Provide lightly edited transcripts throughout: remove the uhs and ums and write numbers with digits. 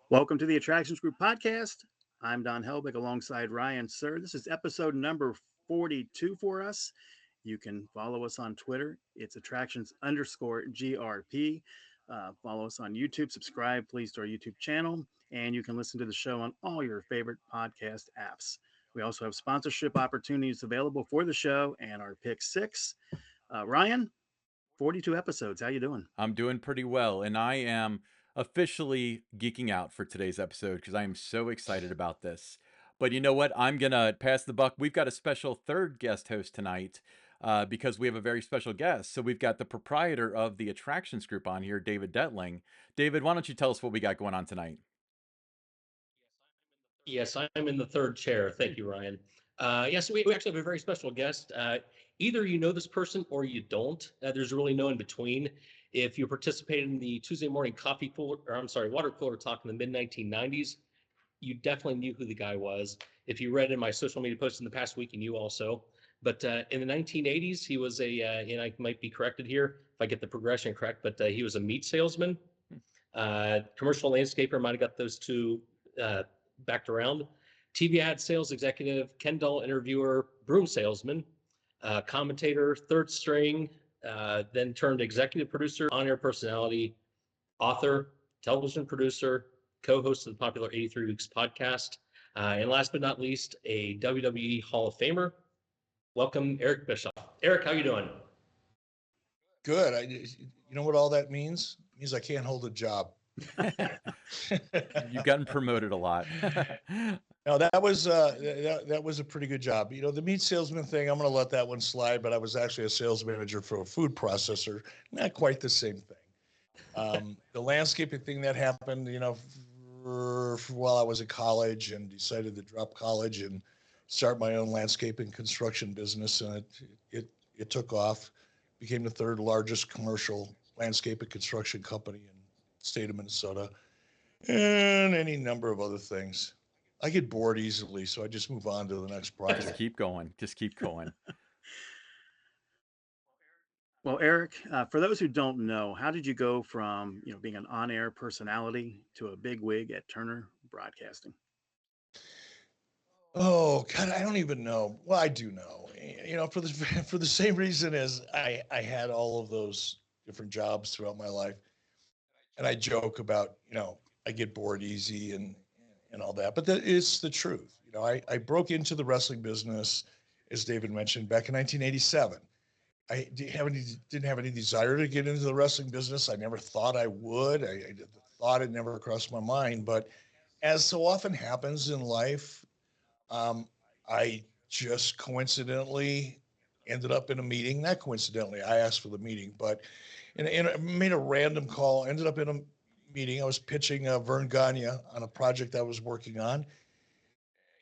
Welcome to the Attractions Group podcast. I'm Don Helbig alongside Ryan Sir. This is episode number 42 for us. You can follow us on Twitter. It's attractions_GRP. Follow us on YouTube. Subscribe, please, to our YouTube channel. And you can listen to the show on all your favorite podcast apps. We also have sponsorship opportunities available for the show and our pick six. Ryan, 42 episodes. How you doing? I'm doing pretty well, and I am officially geeking out for today's episode because I am so excited about this. But you know what? I'm gonna pass the buck. We've got a special third guest host tonight because we have a very special guest. So we've got the proprietor of the Attractions Group on here, David Detling. David, why don't you tell us what we got going on tonight? Yes, I'm in the third chair. Thank you, Ryan. Yes, we actually have a very special guest. Either you know this person or you don't. There's really no in between. If you participated in the Tuesday morning water cooler talk in the mid 1990s, you definitely knew who the guy was. If you read in my social media posts in the past week, you knew also. But in the 1980s, he was and I might be corrected here if I get the progression correct, but he was a meat salesman. Commercial landscaper, might have got those two backed around. TV ad sales executive, Ken Doll interviewer, broom salesman, commentator, third string, then turned executive producer, on-air personality, author, television producer, co-host of the popular 83 Weeks podcast, and last but not least, a WWE Hall of Famer. Welcome, Eric Bischoff. Eric, how you doing? Good. You know what all that means? It means I can't hold a job. You've gotten promoted a lot. No, that was a pretty good job. You know, the meat salesman thing, I'm going to let that one slide, but I was actually a sales manager for a food processor. Not quite the same thing. The landscaping thing that happened, you know, for while I was in college and decided to drop college and start my own landscaping construction business, and it took off. Became the third largest commercial landscape and construction company in the state of Minnesota, and any number of other things. I get bored easily, so I just move on to the next project. Just keep going. Just keep going. Well, Eric, for those who don't know, how did you go from being an on-air personality to a big wig at Turner Broadcasting? Oh God, I don't even know. Well, I do know. You know, for the for the same reason as I had all of those different jobs throughout my life, and I joke about, you know, I get bored easy and all that, but that is the truth. You know, I broke into the wrestling business, as David mentioned, back in 1987. Didn't have any desire to get into the wrestling business. I never thought I would. The thought had never crossed my mind. But as so often happens in life, I just coincidentally ended up in a meeting. Not coincidentally, I asked for the meeting, but made a random call. Ended up in a meeting. I was pitching Vern Gagne on a project I was working on.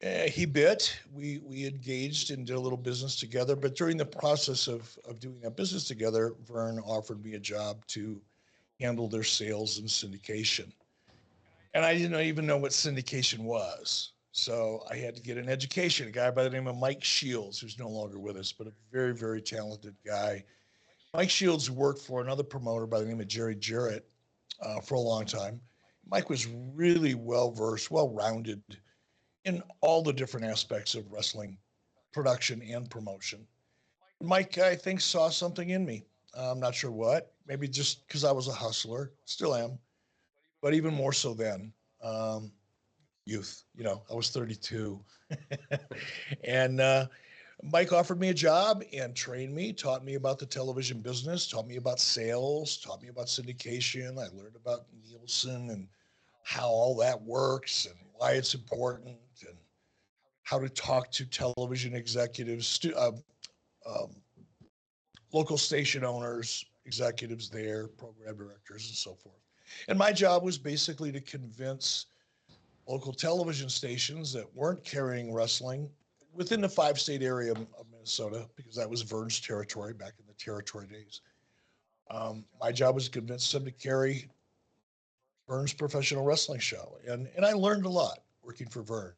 He bit. We engaged and did a little business together. But during the process of doing that business together, Vern offered me a job to handle their sales and syndication. And I didn't even know what syndication was. So I had to get an education. A guy by the name of Mike Shields, who's no longer with us, but a very, very talented guy. Mike Shields worked for another promoter by the name of Jerry Jarrett for a long time. Mike was really well-versed, well-rounded in all the different aspects of wrestling production and promotion. Mike, I think, saw something in me. I'm not sure what. Maybe just because I was a hustler, still am, but even more so then. Youth, you know, I was 32. And Mike offered me a job and trained me, taught me about the television business, taught me about sales, taught me about syndication. I learned about Nielsen and how all that works and why it's important and how to talk to television executives, um, local station owners, executives there, program directors, and so forth. And my job was basically to convince local television stations that weren't carrying wrestling within the 5-state area of Minnesota, because that was Vern's territory back in the territory days. My job was to convince them to carry Vern's professional wrestling show. And I learned a lot working for Vern.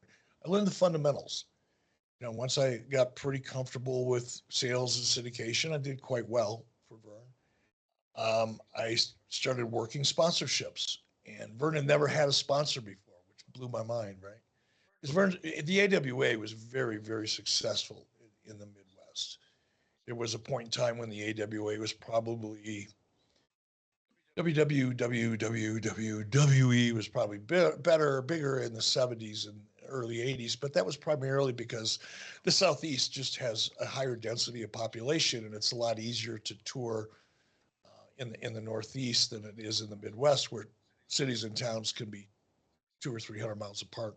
I learned the fundamentals. You know, once I got pretty comfortable with sales and syndication, I did quite well for Vern. I started working sponsorships And Vern had never had a sponsor before, which blew my mind, right? Because Vern, the AWA was very, very successful in the Midwest. There was a point in time when the AWA was probably WWE was probably better, bigger in the 70s and early 80s, but that was primarily because the Southeast just has a higher density of population, and it's a lot easier to tour in the Northeast than it is in the Midwest, where cities and towns can be 200 or 300 miles apart.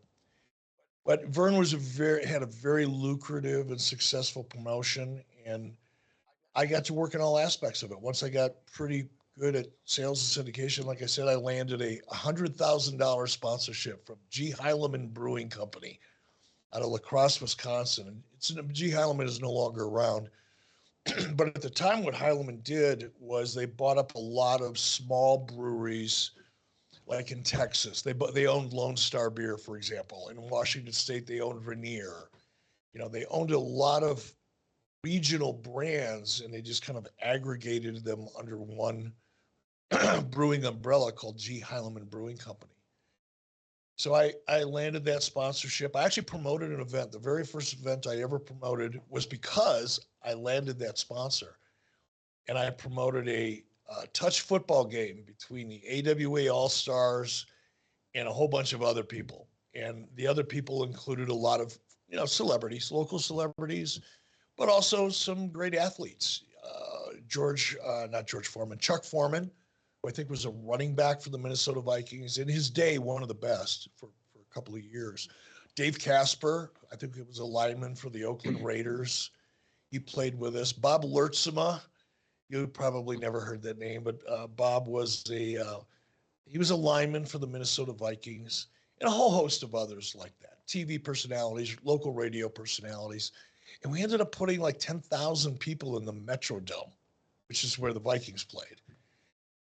But Vern had a very lucrative and successful promotion, and I got to work in all aspects of it. Once I got pretty good at sales and syndication, like I said, I landed a $100,000 sponsorship from G. Heileman Brewing Company out of La Crosse, Wisconsin. And G. Heileman is no longer around. But at the time, what Heileman did was they bought up a lot of small breweries, like in Texas. They owned Lone Star Beer, for example. In Washington State, they owned Rainier. They owned a lot of regional brands, and they just kind of aggregated them under one brewing umbrella called G. Heileman Brewing Company. So I landed that sponsorship. I actually promoted an event. The very first event I ever promoted was because I landed that sponsor. And I promoted a touch football game between the AWA All-Stars and a whole bunch of other people. And the other people included a lot of, celebrities, local celebrities, but also some great athletes. Chuck Foreman, who I think was a running back for the Minnesota Vikings. In his day, one of the best for a couple of years. Dave Casper, I think it was a lineman for the Oakland Raiders. He played with us. Bob Lertzema, you probably never heard that name, but Bob was he was a lineman for the Minnesota Vikings, and a whole host of others like that. TV personalities, local radio personalities. And we ended up putting like 10,000 people in the Metrodome, which is where the Vikings played.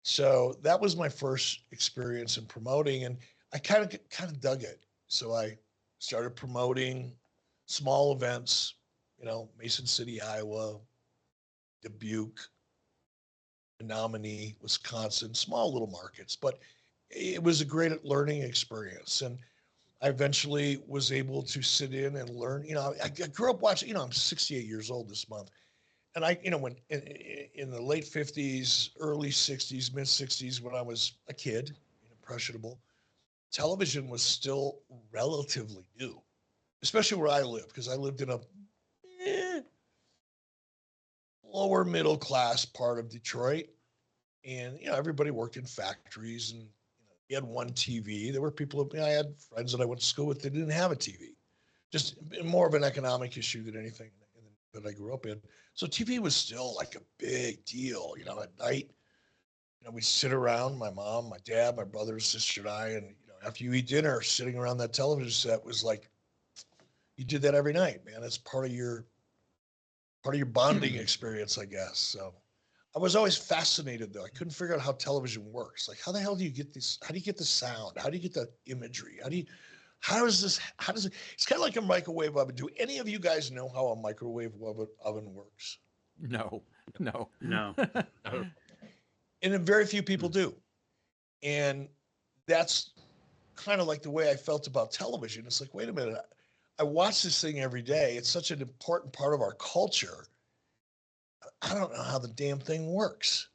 So that was my first experience in promoting, and I kind of dug it. So I started promoting small events, Mason City, Iowa, Dubuque, Menominee, Wisconsin, small little markets, but it was a great learning experience. And I eventually was able to sit in and learn. I grew up watching, I'm 68 years old this month. And when in the late 50s, early 60s, mid 60s, when I was a kid, impressionable, television was still relatively new, especially where I lived, because I lived in a lower middle class part of Detroit. And, everybody worked in factories, and you had one TV. There were people, I had friends that I went to school with that didn't have a TV. Just more of an economic issue than anything that I grew up in. So TV was still like a big deal, at night. We'd sit around, my mom, my dad, my brother, sister, and I, and, after you eat dinner, sitting around that television set was like, you did that every night, man. It's part of your bonding experience, I guess. So I was always fascinated, though. I couldn't figure out how television works. Like, how the hell do you get this? How do you get the sound? How do you get the imagery? How does it, it's kind of like a microwave oven. Do any of you guys know how a microwave oven works? No. No. And very few people do. And that's kind of like the way I felt about television. It's like, wait a minute, I watch this thing every day. It's such an important part of our culture. I don't know how the damn thing works.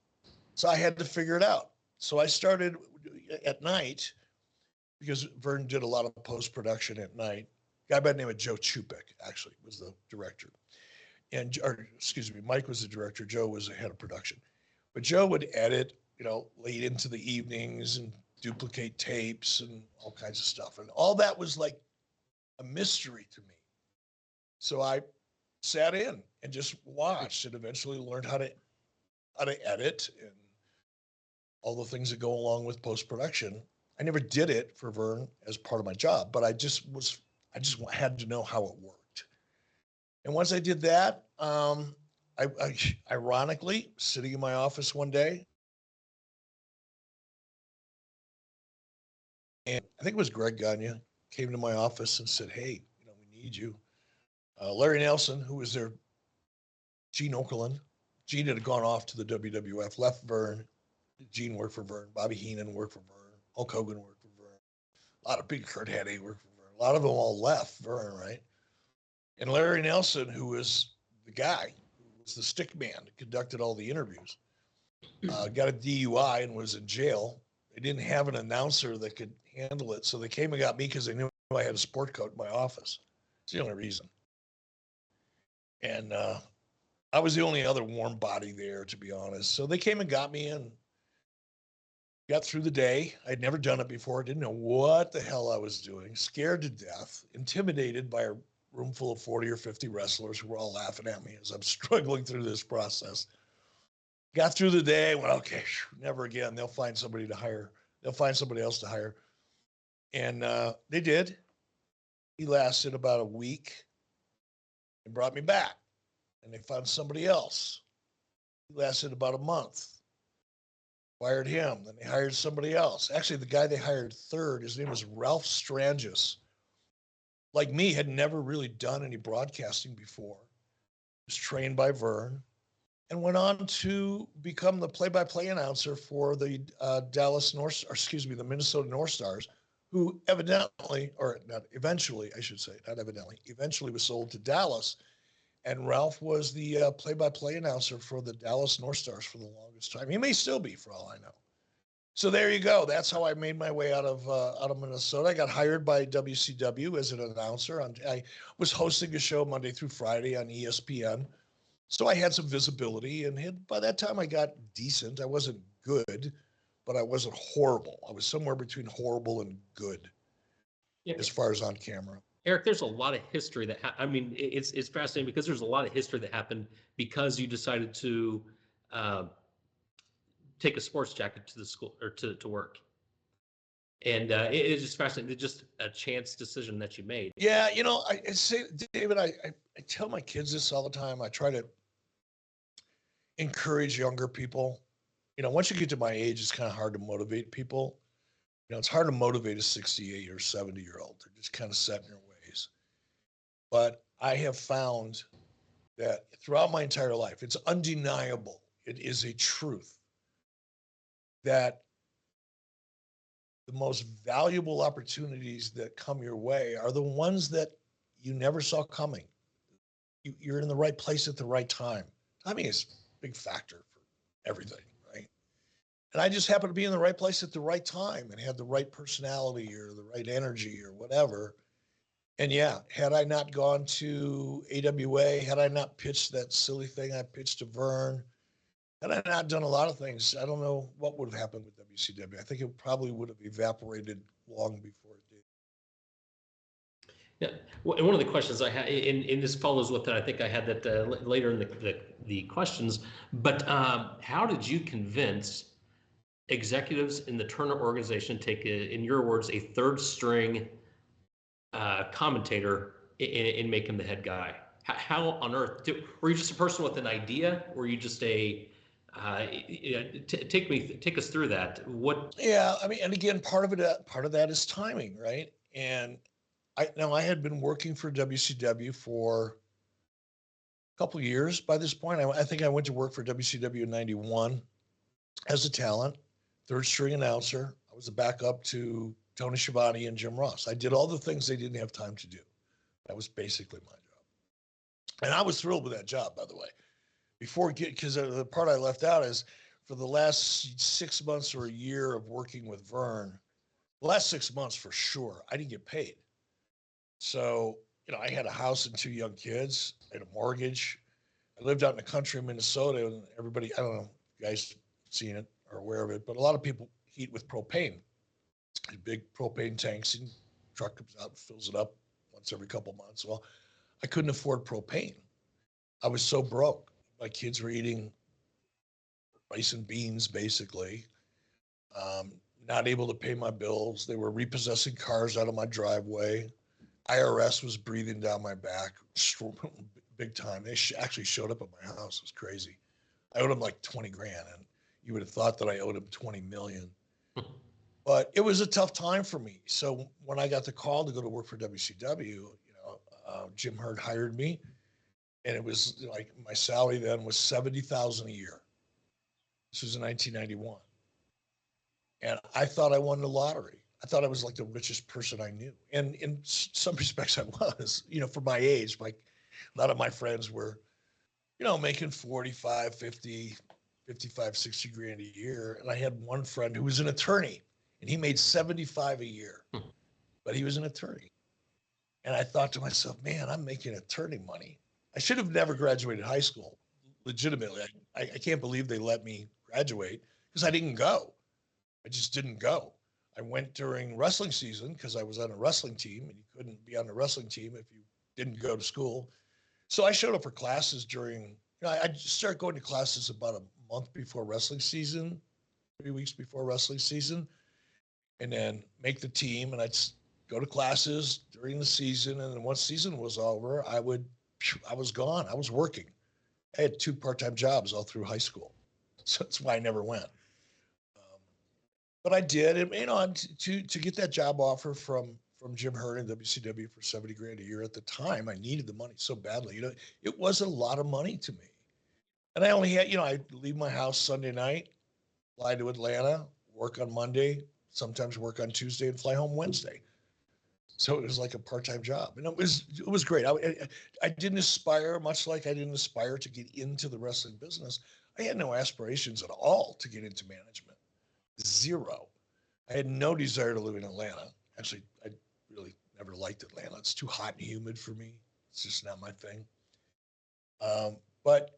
So I had to figure it out. So I started at night, because Vern did a lot of post-production at night. A guy by the name of Joe Chupik, actually, was the director. Mike was the director. Joe was the head of production. But Joe would edit, late into the evenings and duplicate tapes and all kinds of stuff. And all that was like a mystery to me. So I sat in and just watched, and eventually learned how to edit and all the things that go along with post-production. I never did it for Vern as part of my job, but I just had to know how it worked. And once I did that, I ironically, sitting in my office one day, and I think it was Greg Gagne, came to my office and said, "Hey, we need you." Larry Nelson, who was there, Gene Okerlund. Gene had gone off to the WWF, left Vern. Gene worked for Vern. Bobby Heenan worked for Vern. Hulk Hogan worked for Vern. A lot of Big Kurt Hennig worked for Vern. A lot of them all left Vern, right? And Larry Nelson, who was the guy, who was the stick man that conducted all the interviews, got a DUI and was in jail. They didn't have an announcer that could handle it, so they came and got me because they knew I had a sport coat in my office. It's the only reason. And I was the only other warm body there, to be honest. So they came and got me and got through the day. I'd never done it before. Didn't know what the hell I was doing. Scared to death. Intimidated by a room full of 40 or 50 wrestlers who were all laughing at me as I'm struggling through this process. Got through the day. Went, okay, never again. They'll find somebody to hire. They'll find somebody else to hire. And they did. He lasted about a week and brought me back. And they found somebody else. He lasted about a month. Fired him. Then they hired somebody else. Actually, the guy they hired third, his name was Ralph Strangis. Like me, had never really done any broadcasting before. Was trained by Vern and went on to become the play-by-play announcer for the the Minnesota North Stars, who evidently was sold to Dallas. And Ralph was the play-by-play announcer for the Dallas North Stars for the longest time. He may still be, for all I know. So there you go. That's how I made my way out of Minnesota. I got hired by WCW as an announcer. I was hosting a show Monday through Friday on ESPN. So I had some visibility, and by that time I got decent. I wasn't good, but I wasn't horrible. I was somewhere between horrible and good, as far as on camera. Eric, there's a lot of history that it's fascinating because there's a lot of history that happened because you decided to take a sports jacket to the school or to work. And it is just fascinating. It's just a chance decision that you made. Yeah, I say, David, I tell my kids this all the time. I try to encourage younger people. Once you get to my age, it's kind of hard to motivate people. It's hard to motivate a 68 or 70-year-old. They're just kind of set in their ways. But I have found that throughout my entire life, it's undeniable. It is a truth that the most valuable opportunities that come your way are the ones that you never saw coming. You're in the right place at the right time. Timing is a big factor for everything, right? And I just happened to be in the right place at the right time and had the right personality or the right energy or whatever. And yeah, had I not gone to AWA, had I not pitched that silly thing I pitched to Vern, had I not done a lot of things, I don't know what would have happened with WCW. I think it probably would have evaporated long before it did. Yeah, well, one of the questions I had, and this follows with that, I think I had that later in the questions, but how did you convince executives in the Turner organization to take, in your words, a third string commentator and make him the head guy? How on earth, were you just a person with an idea? Were you just a, take us through that. What? Yeah, I mean, and again, part of that is timing, right? And I had been working for WCW for a couple of years by this point. I think I went to work for WCW in '91 as a talent, third string announcer. I was a backup to Tony Schiavone and Jim Ross. I did all the things they didn't have time to do. That was basically my job. And I was thrilled with that job, by the way. Because the part I left out is for the last 6 months or a year of working with Vern, the last 6 months for sure, I didn't get paid. So, I had a house and 2 young kids. I had a mortgage. I lived out in the country of Minnesota, and everybody, I don't know if you guys seen it or aware of it, but a lot of people heat with propane. Big propane tanks, and truck comes out and fills it up once every couple months. Well, I couldn't afford propane. I was so broke. My kids were eating rice and beans, basically. Not able to pay my bills. They were repossessing cars out of my driveway. IRS was breathing down my back, big time. They actually showed up at my house. It was crazy. I owed them like 20 grand, and you would have thought that I owed them 20 million. But it was a tough time for me. So when I got the call to go to work for WCW, Jim Herd hired me, and it was like my salary then was $70,000 a year. This was in 1991. And I thought I won the lottery. I thought I was like the richest person I knew. And in some respects I was, for my age, like a lot of my friends were, making 45, 50, 55, 60 grand a year. And I had one friend who was an attorney and he made 75 a year, but he was an attorney. And I thought to myself, man, I'm making attorney money. I should have never graduated high school. Legitimately, I can't believe they let me graduate because I didn't go. I just didn't go. I went during wrestling season because I was on a wrestling team and you couldn't be on the wrestling team if you didn't go to school. So I showed up for classes during, I started going to classes about a month before wrestling season, 3 weeks before wrestling season, and then make the team. And I'd go to classes during the season. And then once season was over, I was gone. I was working. I had 2 part-time jobs all through high school. So that's why I never went. But I did, and to get that job offer from Jim Herd in WCW for 70 grand a year at the time, I needed the money so badly. It was a lot of money to me. And I only had, I'd leave my house Sunday night, fly to Atlanta, work on Monday, sometimes work on Tuesday, and fly home Wednesday. So it was like a part-time job, and it was great. I didn't aspire, much like I didn't aspire to get into the wrestling business. I had no aspirations at all to get into management. Zero. I had no desire to live in Atlanta. Actually, I really never liked Atlanta. It's too hot and humid for me. It's just not my thing. But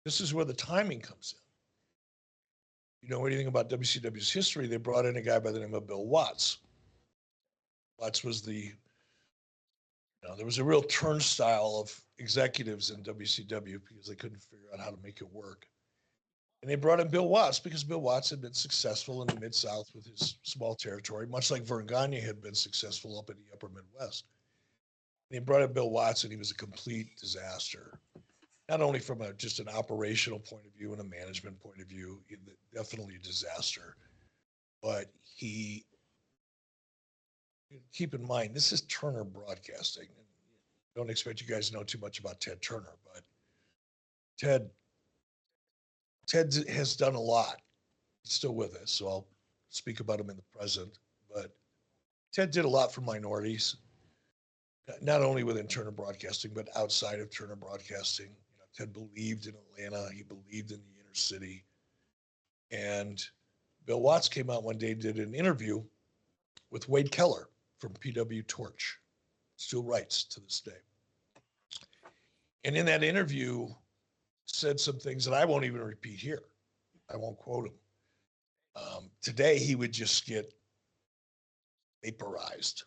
this is where the timing comes in. You know anything about WCW's history? They brought in a guy by the name of Bill Watts. Watts was there was a real turnstile of executives in WCW because they couldn't figure out how to make it work. And they brought in Bill Watts because Bill Watts had been successful in the Mid-South with his small territory, much like Vern Gagne had been successful up in the upper Midwest. And they brought in Bill Watts, and he was a complete disaster, not only from just an operational point of view and a management point of view, definitely a disaster. But keep in mind, this is Turner Broadcasting. And don't expect you guys to know too much about Ted Turner, but Ted has done a lot. He's still with us, so I'll speak about him in the present. But Ted did a lot for minorities, not only within Turner Broadcasting, but outside of Turner Broadcasting. Ted believed in Atlanta. He believed in the inner city. And Bill Watts came out one day and did an interview with Wade Keller from PW Torch, still writes to this day. And in that interview, said some things that I won't even repeat here. I won't quote him. Today, he would just get vaporized.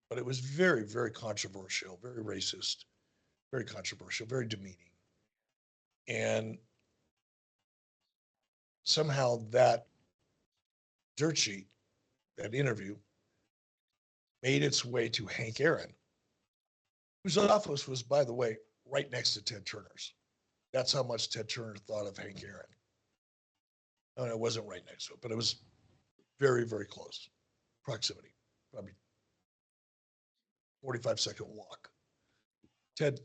But it was very, very controversial, very racist, very controversial, very demeaning. And somehow that dirt sheet, that interview, made its way to Hank Aaron, whose office was, by the way, right next to Ted Turner's. That's how much Ted Turner thought of Hank Aaron. No, it wasn't right next to it, but it was very, very close proximity, probably 45-second walk. Ted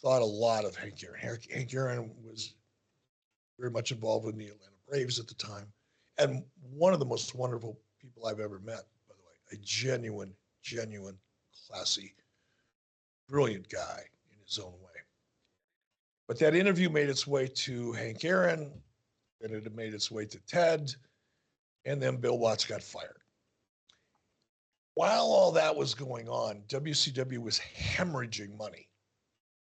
thought a lot of Hank Aaron. Hank Aaron was very much involved with the Atlanta Braves at the time, and one of the most wonderful people I've ever met, by the way, a genuine, classy, brilliant guy in his own way. But that interview made its way to Hank Aaron, and it had made its way to Ted, and then Bill Watts got fired. While all that was going on, WCW was hemorrhaging money.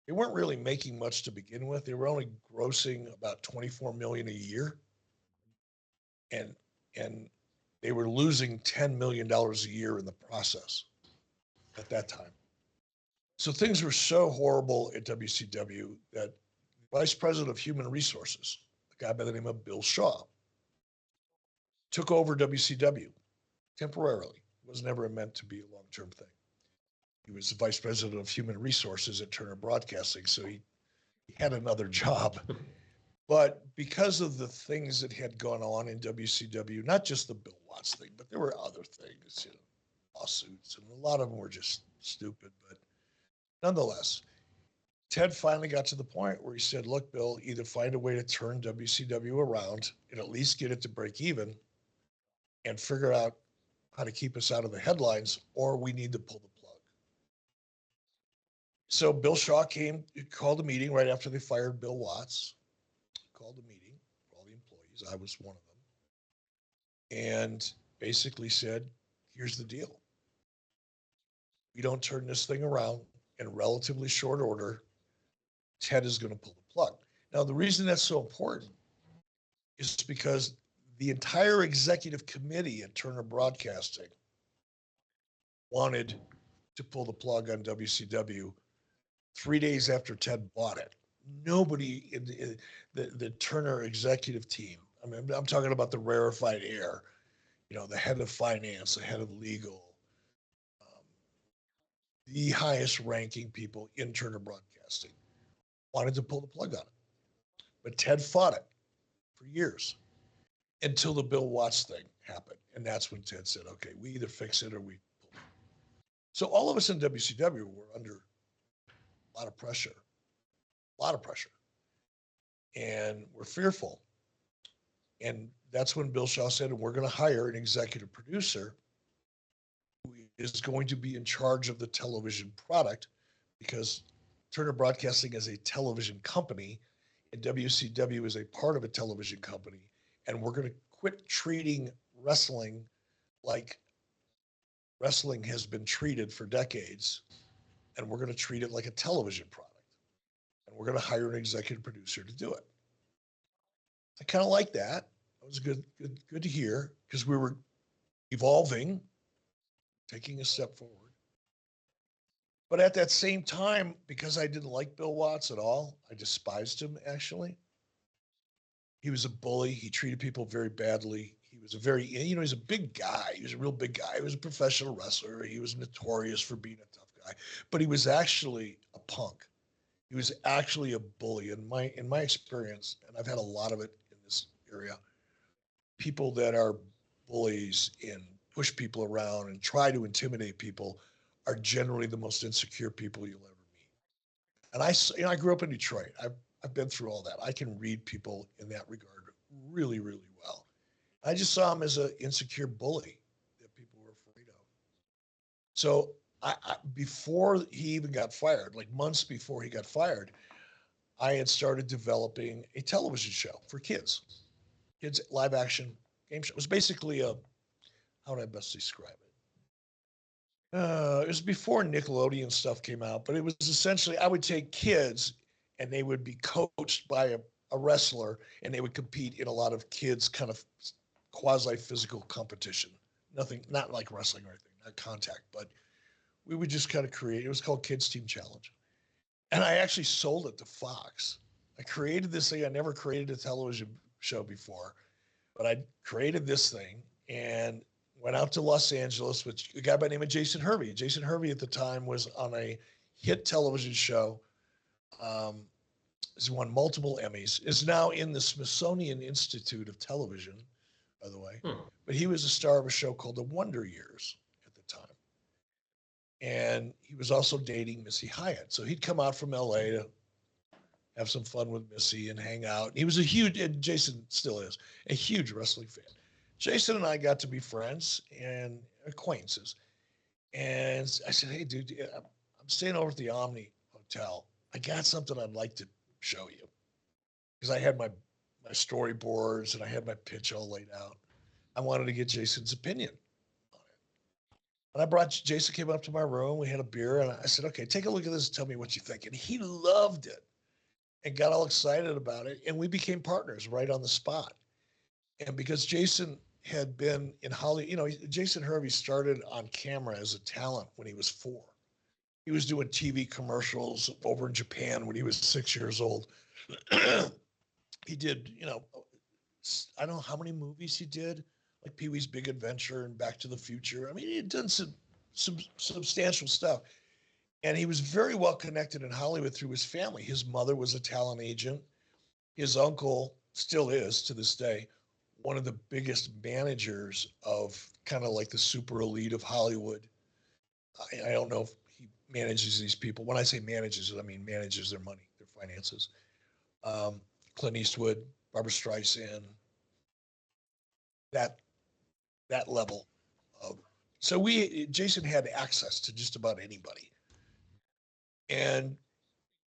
They weren't really making much to begin with. They were only grossing about $24 million a year. And they were losing $10 million a year in the process at that time. So things were so horrible at WCW that the Vice President of Human Resources, a guy by the name of Bill Shaw, took over WCW temporarily. It was never meant to be a long-term thing. He was the Vice President of Human Resources at Turner Broadcasting, so he had another job. But because of the things that had gone on in WCW, not just the Bill Watts thing, but there were other things, lawsuits, and a lot of them were just stupid. But nonetheless, Ted finally got to the point where he said, look, Bill, either find a way to turn WCW around and at least get it to break even, and figure out how to keep us out of the headlines, or we need to pull the plug. So Bill Shaw called a meeting right after they fired Bill Watts, called a meeting for all the employees. I was one of them. And basically said, here's the deal. We don't turn this thing around in relatively short order, Ted is going to pull the plug. Now, the reason that's so important is because the entire executive committee at Turner Broadcasting wanted to pull the plug on WCW 3 days after Ted bought it. Nobody in the Turner executive team, I mean, I'm talking about the rarefied air, the head of finance, the head of legal, the highest ranking people in Turner Broadcasting wanted to pull the plug on it. But Ted fought it for years until the Bill Watts thing happened. And that's when Ted said, okay, we either fix it or we pull it. So all of us in WCW were under a lot of pressure. And we're fearful. And that's when Bill Shaw said, we're going to hire an executive producer who is going to be in charge of the television product, because Turner Broadcasting is a television company and WCW is a part of a television company. And we're going to quit treating wrestling like wrestling has been treated for decades. And we're going to treat it like a television product. And we're going to hire an executive producer to do it. I kind of like that. It was good to hear, because we were evolving, taking a step forward. But at that same time, because I didn't like Bill Watts at all, I despised him, actually. He was a bully. He treated people very badly. He was he's a big guy. He was a real big guy. He was a professional wrestler. He was notorious for being a tough guy, but he was actually a punk. He was actually a bully. In my experience, and I've had a lot of it in this area, people that are bullies and push people around and try to intimidate people are generally the most insecure people you'll ever meet. And I grew up in Detroit. I've been through all that. I can read people in that regard really, really well. I just saw him as an insecure bully that people were afraid of. So before he even got fired, like months before he got fired, I had started developing a television show for kids live action game show. It was basically how would I best describe it? It was before Nickelodeon stuff came out, but it was essentially, I would take kids and they would be coached by a wrestler, and they would compete in a lot of kids kind of quasi-physical competition. Not like wrestling or anything, not contact, but we would just kind of create, it was called Kids Team Challenge. And I actually sold it to Fox. I created this thing. I never created a television show before, but I created this thing and went out to Los Angeles with a guy by the name of Jason Hervey. Jason Hervey at the time was on a hit television show. He's won multiple Emmys, is now in the Smithsonian Institute of Television, by the way. But he was a star of a show called The Wonder Years at the time. And he was also dating Missy Hyatt. So he'd come out from LA to have some fun with Missy and hang out. He was and Jason still is, a huge wrestling fan. Jason and I got to be friends and acquaintances. And I said, hey, dude, I'm staying over at the Omni Hotel. I got something I'd like to show you. Because I had my storyboards and I had my pitch all laid out. I wanted to get Jason's opinion on it. And Jason came up to my room. We had a beer. And I said, okay, take a look at this and tell me what you think. And he loved it and got all excited about it. And we became partners right on the spot. And because Jason had been in Hollywood, Jason Hervey started on camera as a talent when he was 4. He was doing TV commercials over in Japan when he was 6 years old. He did, I don't know how many movies he did, like Pee-wee's Big Adventure and Back to the Future. I mean, he had done some substantial stuff. And he was very well connected in Hollywood through his family. His mother was a talent agent. His uncle still is to this day one of the biggest managers of kind of like the super elite of Hollywood. I don't know if he manages these people. When I say manages, I mean manages their money, their finances. Clint Eastwood, Barbra Streisand, that that level of. So Jason had access to just about anybody. And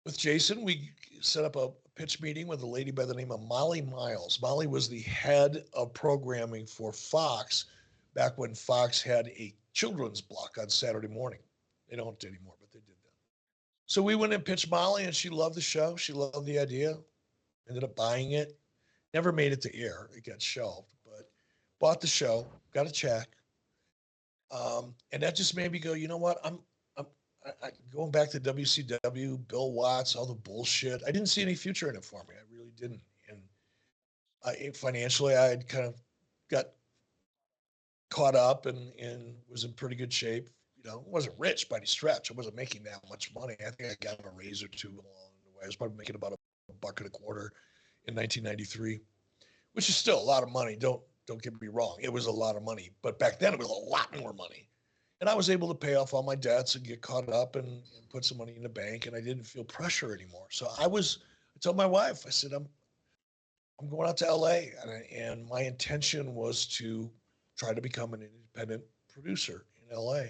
with Jason, we set up a pitch meeting with a lady by the name of Molly Miles. Molly was the head of programming for Fox back when Fox had a children's block on Saturday morning. They don't anymore, but they did that. So we went and pitched Molly, and she loved the show. She loved the idea. Ended up buying it. Never made it to air. It got shelved, but bought the show, got a check. And that just made me go, you know what? I'm going back to WCW, Bill Watts, all the bullshit. I didn't see any future in it for me. I really didn't. And financially, I had kind of got caught up and was in pretty good shape. You know, wasn't rich by any stretch. I wasn't making that much money. I think I got a raise or two along the way. I was probably making about $1.25 in 1993, which is still a lot of money. Don't get me wrong. It was a lot of money, but back then it was a lot more money. And I was able to pay off all my debts and get caught up and put some money in the bank, and I didn't feel pressure anymore. So I told my wife, I said, I'm going out to LA, and my intention was to try to become an independent producer in LA.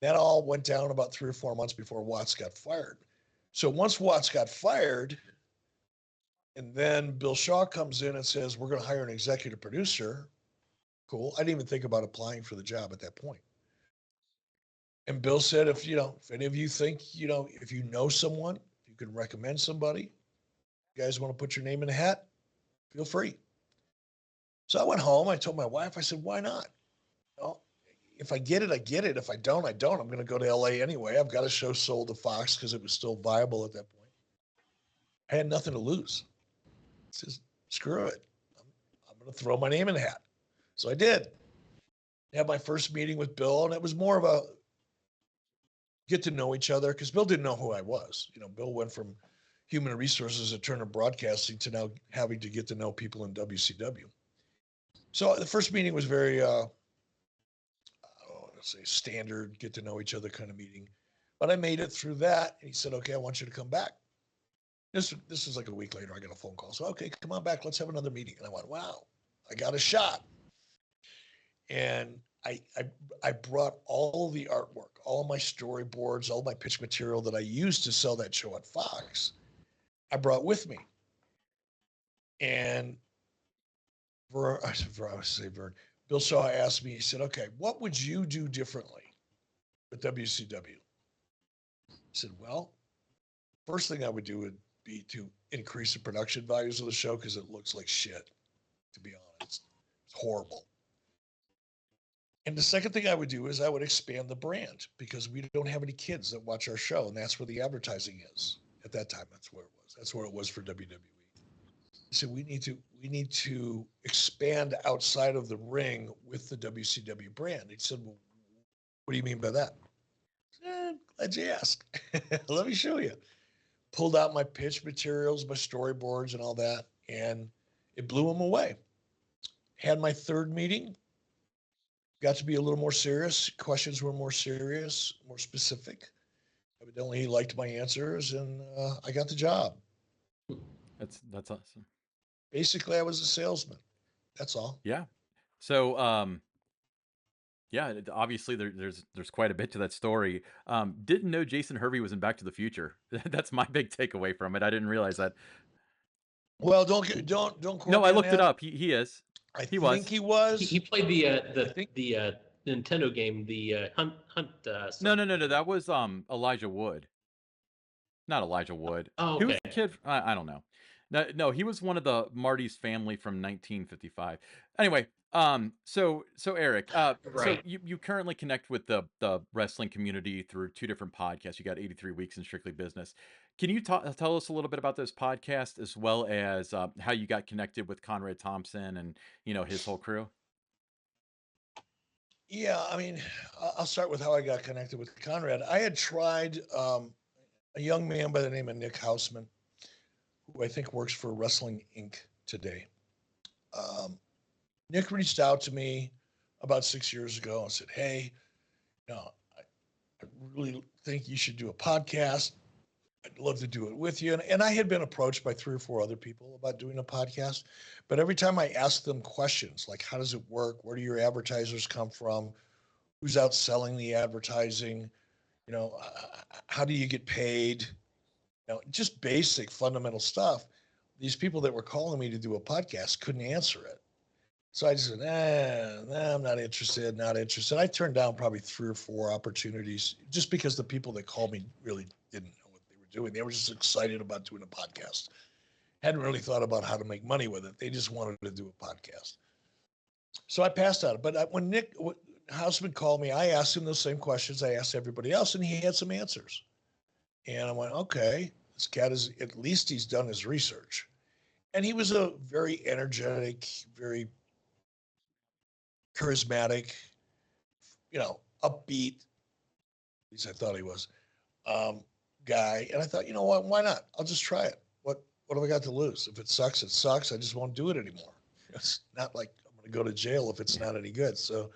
That all went down about 3 or 4 months before Watts got fired. So once Watts got fired, and then Bill Shaw comes in and says, we're going to hire an executive producer. Cool. I didn't even think about applying for the job at that point. And Bill said, if any of you think, if you know someone, if you can recommend somebody, you guys want to put your name in a hat, feel free. So I went home. I told my wife, I said, why not? Well, if I get it, I get it. If I don't, I don't. I'm going to go to LA anyway. I've got a show sold to Fox because it was still viable at that point. I had nothing to lose. I said, screw it. I'm going to throw my name in the hat. So I did. I had my first meeting with Bill, and it was more of a get to know each other because Bill didn't know who I was. Bill went from human resources at Turner Broadcasting to now having to get to know people in WCW. So the first meeting was very, let's say, standard, get to know each other kind of meeting. But I made it through that, and he said, okay, I want you to come back. This was like a week later, I got a phone call. So, okay, come on back. Let's have another meeting. And I went, wow, I got a shot. And I brought all the artwork, all my storyboards, all my pitch material that I used to sell that show at Fox, I brought with me. And Bill Shaw asked me, he said, okay, what would you do differently with WCW? I said, well, first thing I would do would be to increase the production values of the show because it looks like shit, to be honest. It's horrible. And the second thing I would do is I would expand the brand because we don't have any kids that watch our show, and that's where the advertising is. At that time, that's where it was. That's where it was for WWE. So we need to expand outside of the ring with the WCW brand. He said, well, what do you mean by that? Glad you asked. Let me show you. Pulled out my pitch materials, my storyboards and all that, and it blew him away. Had my third meeting. Got to be a little more serious. Questions were more serious, more specific. Evidently, he liked my answers, and I got the job. That's awesome. Basically, I was a salesman. That's all. Yeah. So, yeah, obviously there's quite a bit to that story. Didn't know Jason Hervey was in Back to the Future. That's my big takeaway from it. I didn't realize that. Well, don't quote No, me I on looked it that. up. He is. I He think was. he was. He played the Nintendo game, the Hunt. No. That was Elijah Wood. Not Elijah Wood. Oh, Who was okay. the kid? I don't know. No, he was one of the Marty's family from 1955. Anyway, so Eric, so Right. you currently connect with the wrestling community through 2 different podcasts. You got 83 Weeks and Strictly Business. Can you tell us a little bit about those podcasts as well as how you got connected with Conrad Thompson and his whole crew? Yeah, I mean, I'll start with how I got connected with Conrad. I had tried a young man by the name of Nick Hausman, who I think works for Wrestling Inc. today. Nick reached out to me about 6 years ago and said, hey, I really think you should do a podcast. I'd love to do it with you. And I had been approached by 3 or 4 other people about doing a podcast. But every time I asked them questions like, how does it work? Where do your advertisers come from? Who's out selling the advertising? You know, how do you get paid? You know, just basic fundamental stuff. These people that were calling me to do a podcast couldn't answer it. So I just said, nah, I'm not interested, not interested. I turned down probably 3 or 4 opportunities just because the people that called me really didn't know what they were doing. They were just excited about doing a podcast. Hadn't really thought about how to make money with it. They just wanted to do a podcast. So I passed on it. But when Nick Hausman called me, I asked him those same questions I asked everybody else, and he had some answers. And I went, okay, this cat is, at least he's done his research. And he was a very energetic, very charismatic, you know, upbeat, at least I thought he was, guy. And I thought, you know what, why not? I'll just try it. What have I got to lose? If it sucks, it sucks. I just won't do it anymore. It's not like I'm going to go to jail if it's not any good. So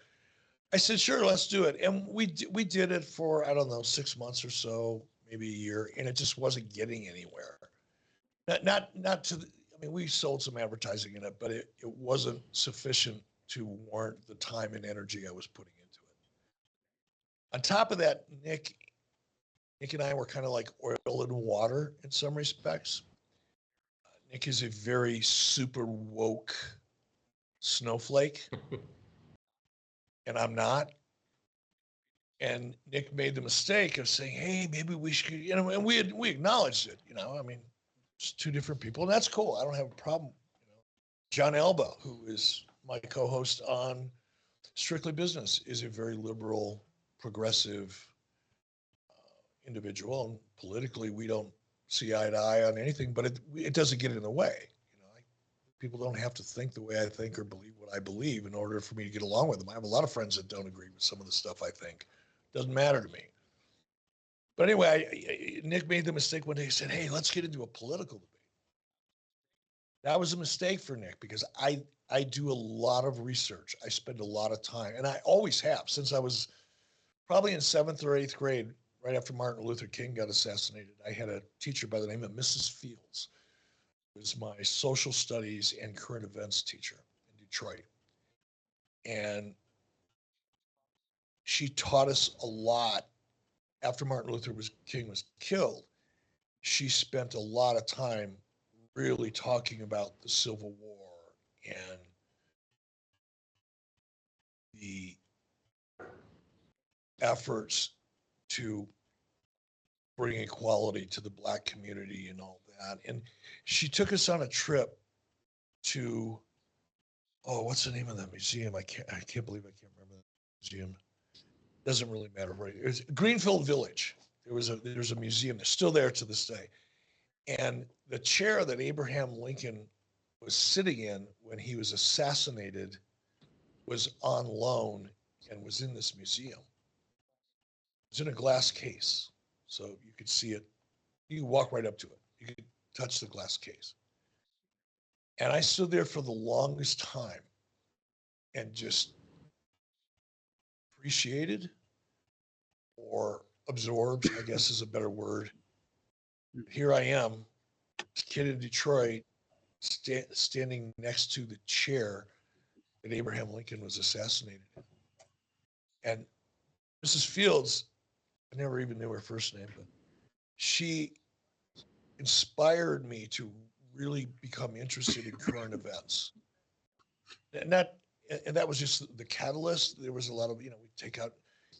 I said, sure, let's do it. And we did it for, I don't know, 6 months or so, maybe a year, and it just wasn't getting anywhere. Not to the, I mean, we sold some advertising in it, but it wasn't sufficient to warrant the time and energy I was putting into it. On top of that, Nick and I were kind of like oil and water in some respects. Nick is a very super woke snowflake, and I'm not. And Nick made the mistake of saying, "Hey, maybe we should," you know, and we acknowledged it. You know, I mean, it's 2 different people, and that's cool. I don't have a problem. You know, John Alba, who is my co-host on Strictly Business, is a very liberal, progressive individual, and politically, we don't see eye to eye on anything, but it doesn't get in the way. You know, people don't have to think the way I think or believe what I believe in order for me to get along with them. I have a lot of friends that don't agree with some of the stuff I think. Doesn't matter to me. But anyway, Nick made the mistake one day. He said, "Hey, let's get into a political debate." That was a mistake for Nick because I do a lot of research. I spend a lot of time, and I always have since I was probably in 7th or 8th grade, right after Martin Luther King got assassinated. I had a teacher by the name of Mrs. Fields, who was my social studies and current events teacher in Detroit. And she taught us a lot after Martin Luther King was killed. She spent a lot of time really talking about the Civil War and the efforts to bring equality to the Black community and all that. And she took us on a trip to, oh, what's the name of that museum? I can't believe I can't remember the museum. Doesn't really matter, right? It was Greenfield Village. There's a museum that's still there to this day. And the chair that Abraham Lincoln was sitting in when he was assassinated was on loan and was in this museum. It was in a glass case, so you could see it. You could walk right up to it. You could touch the glass case. And I stood there for the longest time and just appreciated or absorbed, I guess is a better word. Here I am, this kid in Detroit, standing next to the chair that Abraham Lincoln was assassinated in. And Mrs. Fields, I never even knew her first name, but she inspired me to really become interested in current events. And that was just the catalyst. There was a lot of, we'd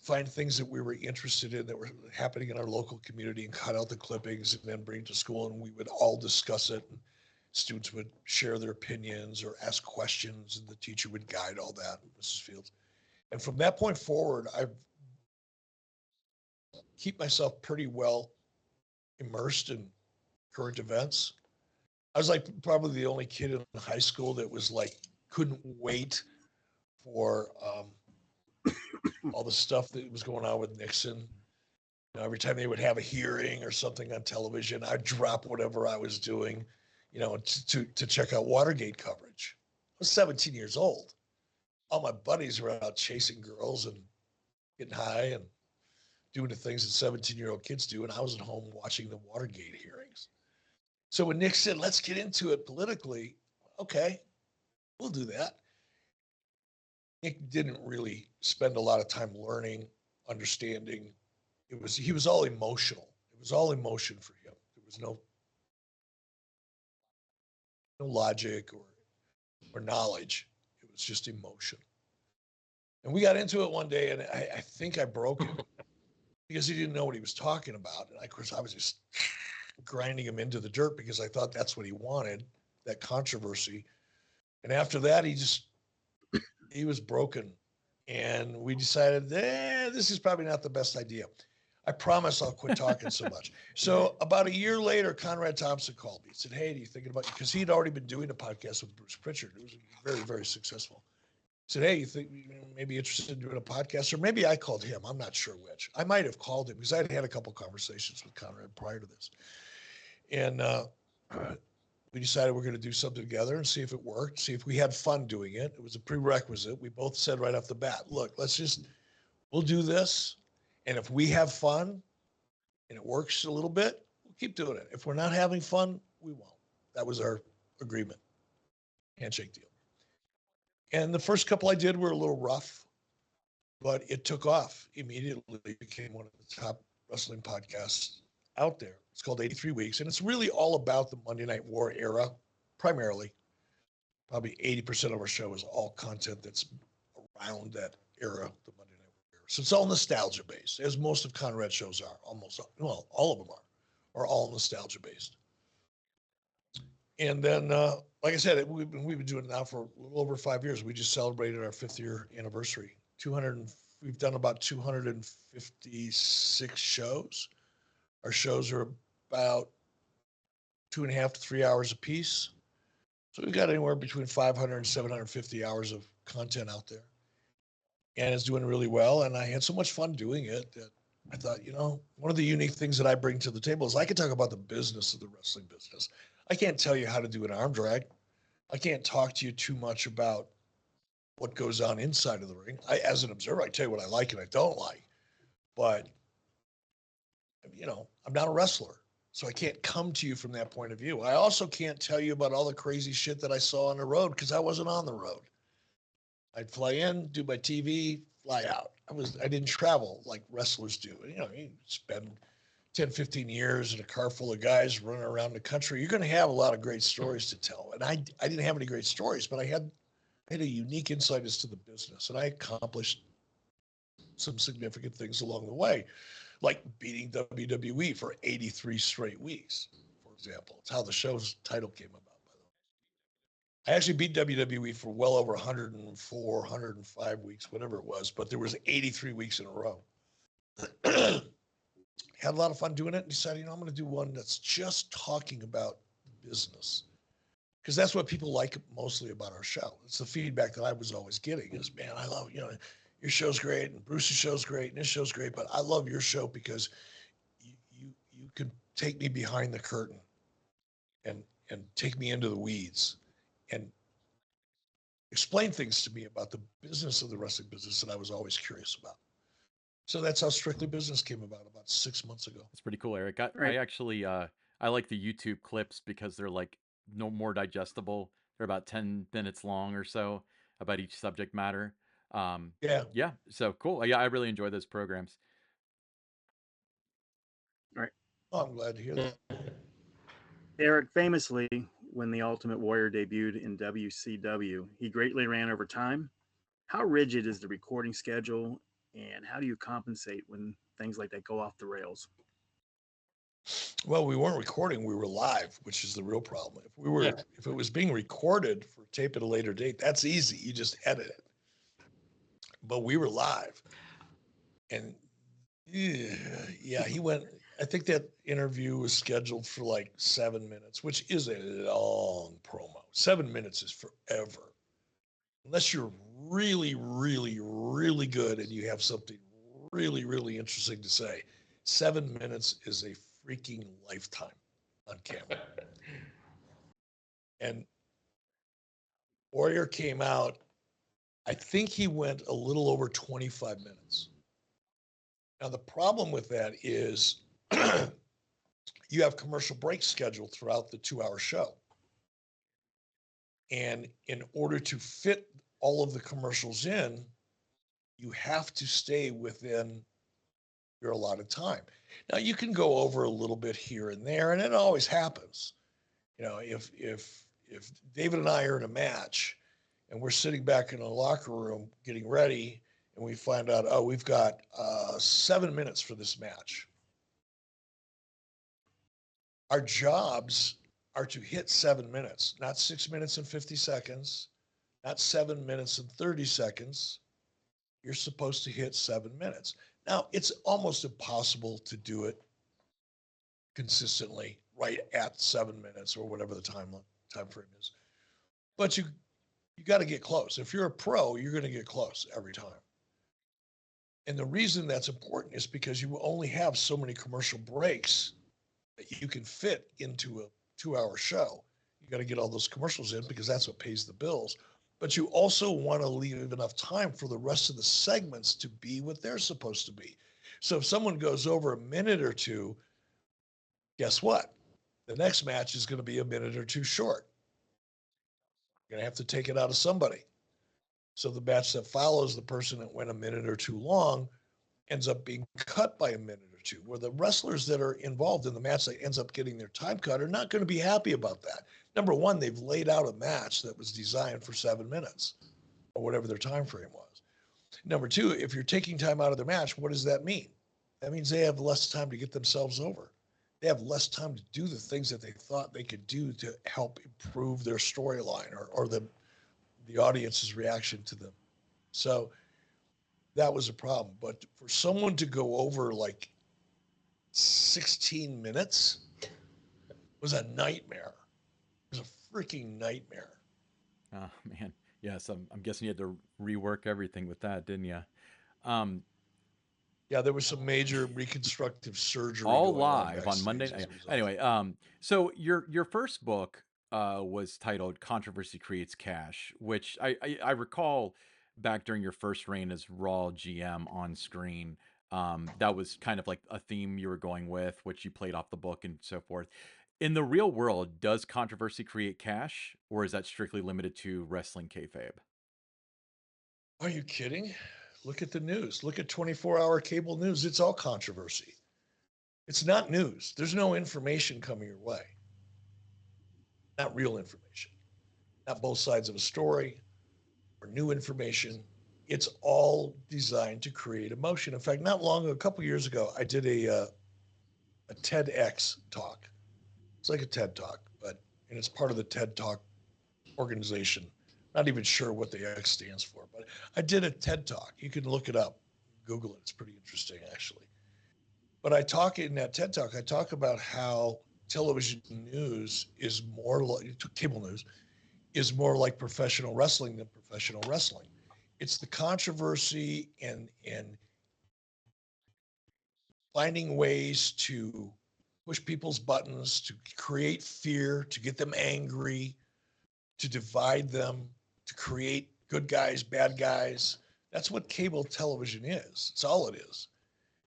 find things that we were interested in that were happening in our local community and cut out the clippings and then bring it to school, and we would all discuss it. And students would share their opinions or ask questions, and the teacher would guide all that, Mrs. Fields. And from that point forward, I keep myself pretty well immersed in current events. I was like probably the only kid in high school that was like, couldn't wait for all the stuff that was going on with Nixon. Every time they would have a hearing or something on television, I'd drop whatever I was doing, to check out Watergate coverage. I was 17 years old. All my buddies were out chasing girls and getting high and doing the things that 17-year-old kids do, and I was at home watching the Watergate hearings. So when Nick said, let's get into it politically, okay, we'll do that. Nick didn't really spend a lot of time learning, understanding. He was all emotional. It was all emotion for him. There was no logic or knowledge. It was just emotion. And we got into it one day, and I think I broke him because he didn't know what he was talking about. And of course, I was just grinding him into the dirt because I thought that's what he wanted, that controversy. And after that, he was broken. And we decided, this is probably not the best idea. I promise I'll quit talking so much. So about a year later, Conrad Thompson called me. He said, hey, do you thinking about, because he'd already been doing a podcast with Bruce Pritchard. It was very, very successful. He said, hey, you think you maybe interested in doing a podcast? Or maybe I called him. I'm not sure which. I might have called him because I had a couple conversations with Conrad prior to this. And we decided we're going to do something together and see if it worked, see if we had fun doing it. It was a prerequisite. We both said right off the bat, look, we'll do this. And if we have fun and it works a little bit, we'll keep doing it. If we're not having fun, we won't. That was our agreement, handshake deal. And the first couple I did were a little rough, but it took off immediately. It became one of the top wrestling podcasts out there. It's called 83 Weeks, and it's really all about the Monday Night War era, primarily. Probably 80% of our show is all content that's around that era, the Monday Night War era. So it's all nostalgia based, as most of Conrad's shows are. All of them are all nostalgia based. And then, like I said, we've been doing it now for a little over 5 years. We just celebrated our 5th year anniversary. We've done about 256 shows. Our shows are about 2.5 to 3 hours a piece. So we've got anywhere between 500 and 750 hours of content out there. And it's doing really well. And I had so much fun doing it that I thought, one of the unique things that I bring to the table is I can talk about the business of the wrestling business. I can't tell you how to do an arm drag. I can't talk to you too much about what goes on inside of the ring. As an observer, I tell you what I like and I don't like. But, I'm not a wrestler. So I can't come to you from that point of view. I also can't tell you about all the crazy shit that I saw on the road because I wasn't on the road. I'd fly in, do my TV, fly out. I didn't travel like wrestlers do. You spend 10, 15 years in a car full of guys running around the country. You're going to have a lot of great stories to tell. And I didn't have any great stories, but I had a unique insight as to the business. And I accomplished some significant things along the way, like beating WWE for 83 straight weeks, for example. It's how the show's title came about, by the way. I actually beat WWE for well over 104, 105 weeks, whatever it was, but there was 83 weeks in a row. Had a lot of fun doing it and decided, I'm going to do one that's just talking about business. Because that's what people like mostly about our show. It's the feedback that I was always getting is, man, I love, your show's great and Bruce's show's great and his show's great, but I love your show because you can take me behind the curtain and take me into the weeds and explain things to me about the business of the wrestling business that I was always curious about. So that's how Strictly Business came about 6 months ago. That's pretty cool, Eric. I actually I like the YouTube clips because they're like no more digestible. They're about 10 minutes long or so about each subject matter. Yeah. So cool. Yeah, I really enjoy those programs. All right. Oh, I'm glad to hear that. Eric, famously, when the Ultimate Warrior debuted in WCW, he greatly ran over time. How rigid is the recording schedule, and how do you compensate when things like that go off the rails? Well, we weren't recording; we were live, which is the real problem. If it was being recorded for tape at a later date, that's easy. You just edit it. But we were live, and yeah, he went. I think that interview was scheduled for like 7 minutes, which is a long promo. 7 minutes is forever. Unless you're really, really, really good and you have something really, really interesting to say, 7 minutes is a freaking lifetime on camera. And Warrior came out, I think he went a little over 25 minutes. Now, the problem with that is you have commercial breaks scheduled throughout the 2-hour show. And in order to fit all of the commercials in, you have to stay within your allotted time. Now, you can go over a little bit here and there, and it always happens. You know, if David and I are in a match and we're sitting back in the locker room getting ready, and we find out, oh, we've got 7 minutes for this match. Our jobs are to hit 7 minutes, not 6 minutes and 50 seconds, not 7 minutes and 30 seconds. You're supposed to hit 7 minutes. Now, it's almost impossible to do it consistently right at 7 minutes or whatever the time frame is. But you got to get close. If you're a pro, you're going to get close every time. And the reason that's important is because you only have so many commercial breaks that you can fit into a 2-hour show. You got to get all those commercials in because that's what pays the bills. But you also want to leave enough time for the rest of the segments to be what they're supposed to be. So if someone goes over a minute or two, guess what? The next match is going to be a minute or two short. You're going to have to take it out of somebody. So the match that follows, the person that went a minute or two long ends up being cut by a minute or two, where the wrestlers that are involved in the match that ends up getting their time cut are not going to be happy about that. Number one, they've laid out a match that was designed for 7 minutes or whatever their time frame was. Number two, if you're taking time out of their match, what does that mean? That means they have less time to get themselves over. They have less time to do the things that they thought they could do to help improve their storyline or the audience's reaction to them. So that was a problem. But for someone to go over like 16 minutes was a nightmare. It was a freaking nightmare. Oh man, yes. I'm guessing you had to rework everything with that, didn't you? Yeah, there was some major reconstructive surgery All going on live on backstage Monday as a night. result. Anyway, so your first book was titled "Controversy Creates Cash," which I recall back during your first reign as Raw GM on screen. That was kind of like a theme you were going with, which you played off the book and so forth. In the real world, does controversy create cash, or is that strictly limited to wrestling kayfabe? Are you kidding? Look at the news. Look at 24-hour cable news. It's all controversy. It's not news. There's no information coming your way. Not real information. Not both sides of a story or new information. It's all designed to create emotion. In fact, not long ago, a couple years ago, I did a TEDx talk. It's like a TED talk, and it's part of the TED Talk organization. Not even sure what the X stands for, but I did a TED talk. You can look it up, Google it. It's pretty interesting, actually. But I talk in that TED talk, I talk about how television news is more like cable news is more like professional wrestling than professional wrestling. It's the controversy and finding ways to push people's buttons, to create fear, to get them angry, to divide them, to create good guys, bad guys. That's what cable television is. It's all it is.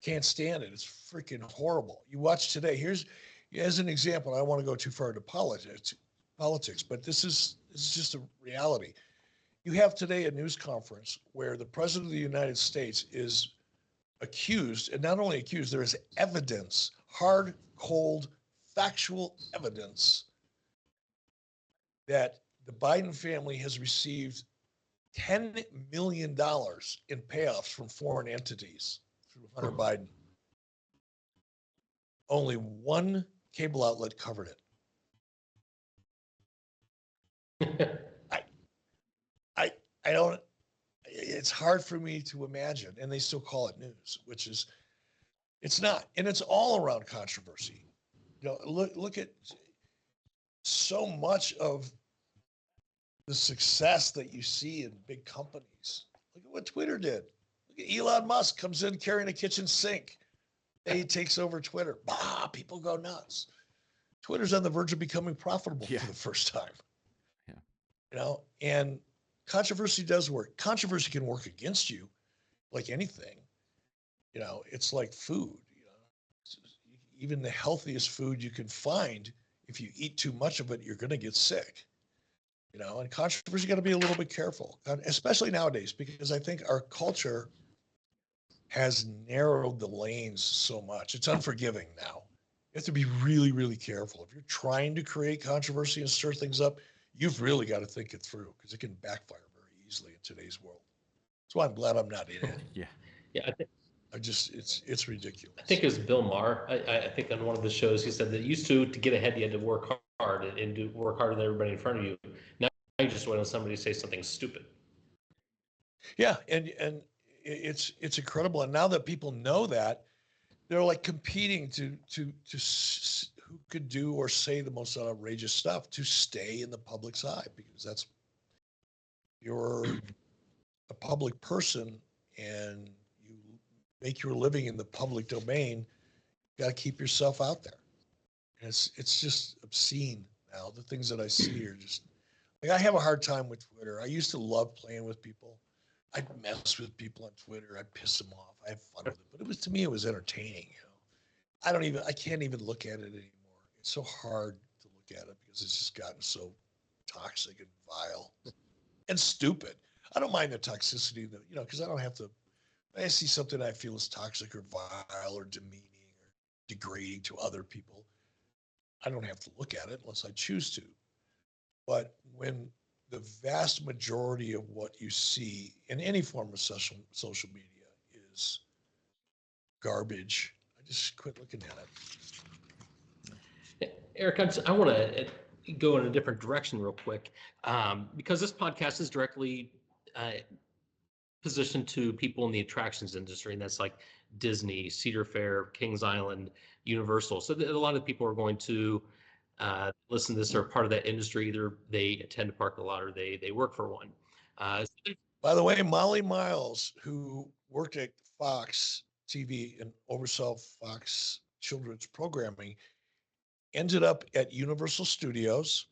Can't stand it. It's freaking horrible. You watch today. Here's as an example. I don't want to go too far into politics, but this is just a reality. You have today a news conference where the president of the United States is accused, and not only accused, there is evidence, hard, cold, factual evidence that the Biden family has received $10 million in payoffs from foreign entities through Hunter Biden. Only one cable outlet covered it. I don't, it's hard for me to imagine, and they still call it news, which is, it's not, and it's all around controversy. You know, look at so much of the success that you see in big companies. Look at what Twitter did. Look at Elon Musk comes in carrying a kitchen sink. He takes over Twitter. Bah, people go nuts. Twitter's on the verge of becoming profitable for the first time. Yeah. You know, and controversy does work. Controversy can work against you, like anything. it's like food. Even the healthiest food you can find, if you eat too much of it, you're going to get sick. And controversy, got to be a little bit careful, especially nowadays, because I think our culture has narrowed the lanes so much. It's unforgiving now. You have to be really, really careful. If you're trying to create controversy and stir things up, you've really got to think it through, because it can backfire very easily in today's world. That's why I'm glad I'm not in it. Yeah. Yeah, It's ridiculous. I think it was Bill Maher. I think on one of the shows he said that used to get ahead you had to work hard and do work harder than everybody in front of you. Now you just wait on somebody to say something stupid. Yeah, and it's incredible. And now that people know that, they're like competing to who could do or say the most outrageous stuff to stay in the public's eye, because you're a public person and you make your living in the public domain. You got to keep yourself out there. And it's just obscene now. The things that I see are just like, I have a hard time with Twitter. I used to love playing with people. I'd mess with people on Twitter. I'd piss them off. I have fun with it. But to me, it was entertaining. I can't even look at it anymore. It's so hard to look at it because it's just gotten so toxic and vile and stupid. I don't mind the toxicity, because I don't have to. I see something I feel is toxic or vile or demeaning or degrading to other people, I don't have to look at it unless I choose to. But when the vast majority of what you see in any form of social media is garbage, I just quit looking at it. Eric, I want to go in a different direction real quick, because this podcast is directly positioned to people in the attractions industry, and that's like Disney, Cedar Fair, Kings Island, Universal. So a lot of people are going to listen to this, or part of that industry. Either they attend a park a lot or they work for one. By the way, Molly Miles, who worked at Fox TV and oversaw Fox children's programming, ended up at Universal Studios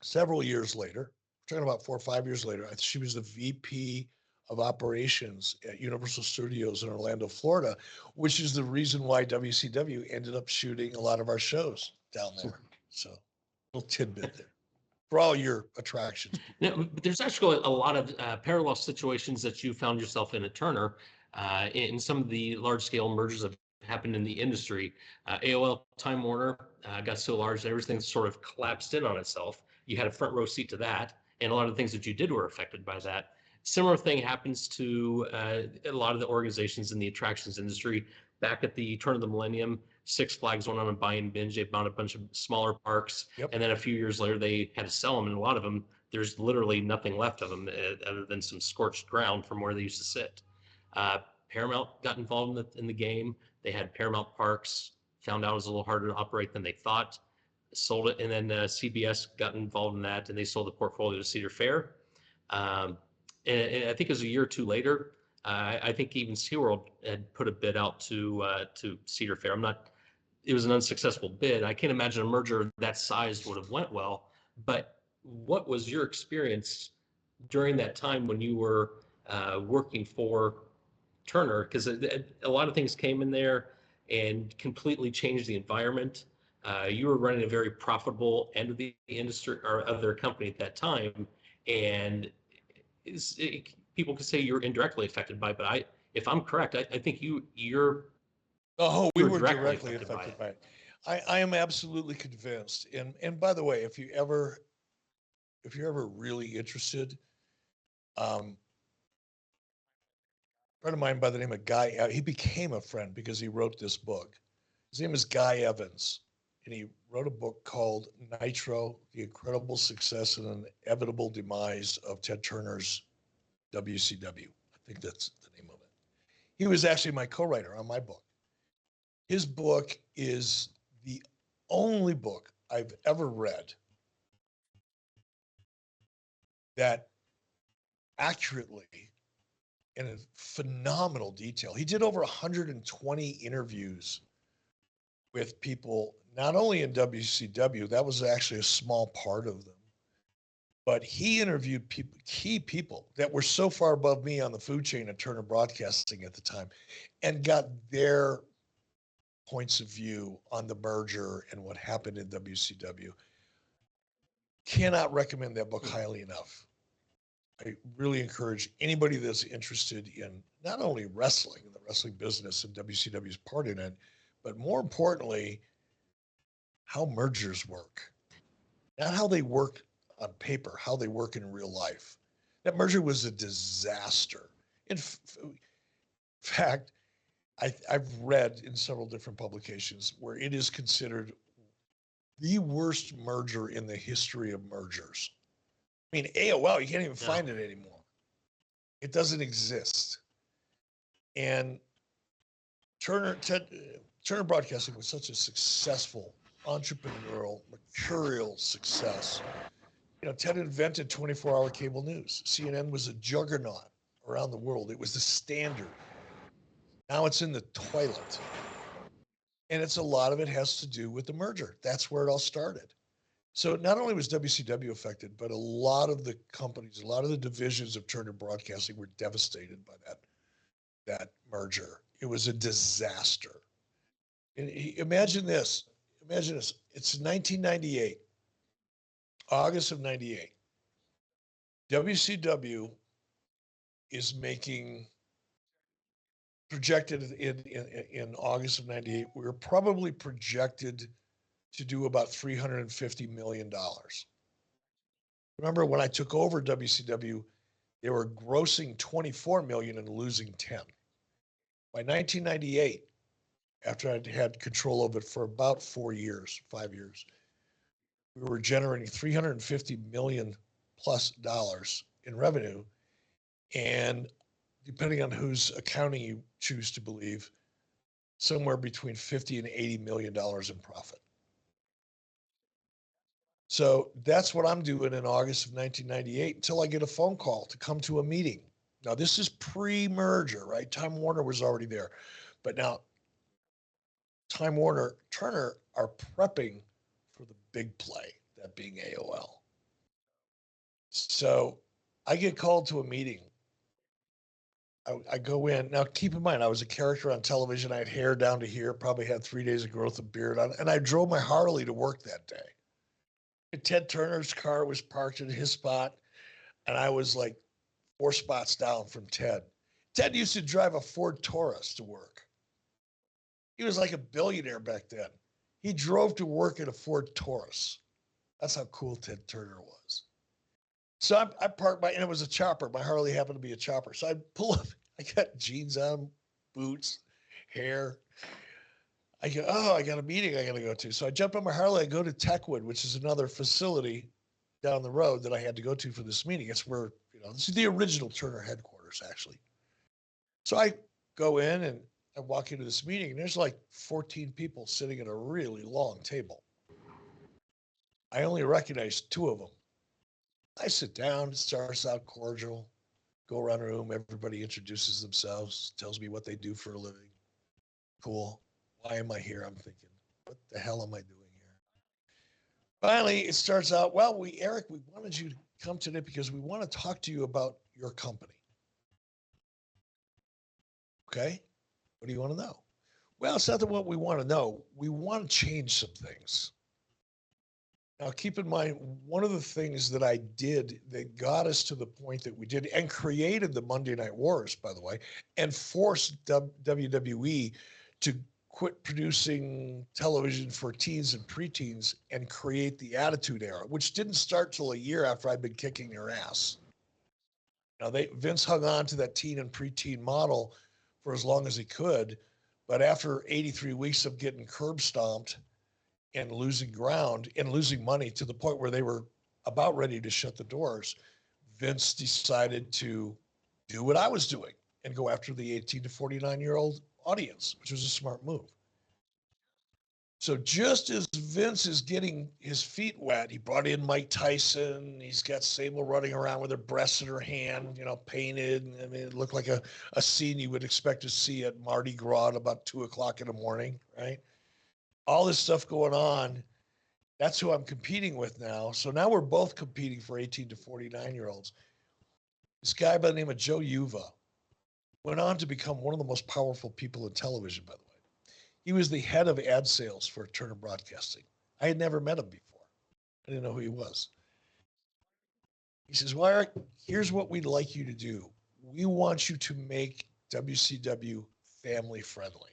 several years later. We're talking about 4 or 5 years later. She was the VP of operations at Universal Studios in Orlando, Florida, which is the reason why WCW ended up shooting a lot of our shows down there. So, little tidbit there for all your attractions. Now, but there's actually a lot of parallel situations that you found yourself in at Turner, in some of the large scale mergers that happened in the industry. AOL-Time Warner got so large that everything sort of collapsed in on itself. You had a front row seat to that, and a lot of the things that you did were affected by that. Similar thing happens to a lot of the organizations in the attractions industry. Back at the turn of the millennium, Six Flags went on a buy and binge. They bought a bunch of smaller parks. Yep. And then a few years later, they had to sell them. And a lot of them, there's literally nothing left of them other than some scorched ground from where they used to sit. Paramount got involved in the game. They had Paramount Parks, found out it was a little harder to operate than they thought, sold it. And then CBS got involved in that, and they sold the portfolio to Cedar Fair. And I think it was a year or two later, I think even SeaWorld had put a bid out to Cedar Fair. It was an unsuccessful bid. I can't imagine a merger that size would have went well. But what was your experience during that time when you were working for Turner? Because a lot of things came in there and completely changed the environment. You were running a very profitable end of the industry, or of their company at that time, and people could say you're indirectly affected by it, but if I'm correct, I think you're. Oh, we were directly directly affected affected by by it. I am absolutely convinced. And by the way, if you're ever really interested, a friend of mine by the name of Guy, he became a friend because he wrote this book. His name is Guy Evans, and he wrote a book called Nitro: The Incredible Success and Inevitable Demise of Ted Turner's WCW. I think that's the name of it. He was actually my co-writer on my book. His book is the only book I've ever read that accurately and in phenomenal detail. He did over 120 interviews with people, not only in WCW, that was actually a small part of them, but he interviewed key people that were so far above me on the food chain at Turner Broadcasting at the time, and got their points of view on the merger and what happened in WCW. Cannot recommend that book highly enough. I really encourage anybody that's interested in not only wrestling and the wrestling business and WCW's part in it, but more importantly, how mergers work. Not how they work on paper, how they work in real life. That merger was a disaster. In fact, I've read in several different publications where it is considered the worst merger in the history of mergers. I mean, AOL, you can't even find it anymore. It doesn't exist. And Turner Broadcasting was such a successful, entrepreneurial, mercurial success. You know, Ted invented 24-hour cable news. CNN was a juggernaut around the world. It was the standard. Now it's in the toilet. And a lot of it has to do with the merger. That's where it all started. So not only was WCW affected, but a lot of the companies, a lot of the divisions of Turner Broadcasting were devastated by that merger. It was a disaster. And imagine this. It's 1998, August of 98. WCW is making, projected in August of 98, we were probably projected to do about $350 million. Remember when I took over WCW, they were grossing 24 million and losing 10. By 1998, after I'd had control of it for about 5 years, we were generating $350 million plus dollars in revenue. And depending on whose accounting you choose to believe, somewhere between 50 and $80 million in profit. So that's what I'm doing in August of 1998 until I get a phone call to come to a meeting. Now, this is pre-merger, right? Time Warner was already there. But now, Time Warner, Turner are prepping for the big play, that being AOL. So I get called to a meeting. I go in. Now, keep in mind, I was a character on television. I had hair down to here, probably had 3 days of growth of beard on, and I drove my Harley to work that day. Ted Turner's car was parked in his spot, and I was like 4 spots down from Ted. Ted used to drive a Ford Taurus to work. He was like a billionaire back then. He drove to work in a Ford Taurus. That's how cool Ted Turner was. So I parked and it was a chopper. My Harley happened to be a chopper. So I pull up, I got jeans on, boots, hair. I go, oh, I got a meeting I got to go to. So I jump on my Harley, I go to Techwood, which is another facility down the road that I had to go to for this meeting. It's where, this is the original Turner headquarters, actually. So I go in and I walk into this meeting, and there's like 14 people sitting at a really long table. I only recognize 2 of them. I sit down, it starts out cordial, go around the room, everybody introduces themselves, tells me what they do for a living. Cool. Why am I here? I'm thinking, what the hell am I doing here? Finally, it starts out, well, Eric, we wanted you to come today because we want to talk to you about your company. Okay. What do you want to know? Well, it's not that what we want to know. We want to change some things. Now, keep in mind, one of the things that I did that got us to the point that we did and created the Monday Night Wars, by the way, and forced WWE to quit producing television for teens and preteens and create the Attitude Era, which didn't start till a year after I'd been kicking their ass. Now, Vince hung on to that teen and preteen model for as long as he could, but after 83 weeks of getting curb stomped and losing ground and losing money to the point where they were about ready to shut the doors, Vince decided to do what I was doing and go after the 18 to 49-year-old audience, which was a smart move. So just as Vince is getting his feet wet, he brought in Mike Tyson. He's got Sable running around with her breasts in her hand, painted. I mean, it looked like a scene you would expect to see at Mardi Gras at about 2:00 in the morning, right? All this stuff going on. That's who I'm competing with now. So now we're both competing for 18 to 49-year-olds. This guy by the name of Joe Uva went on to become one of the most powerful people in television, by the way. He was the head of ad sales for Turner Broadcasting. I had never met him before. I didn't know who he was. He says, well, Eric, here's what we'd like you to do. We want you to make WCW family friendly.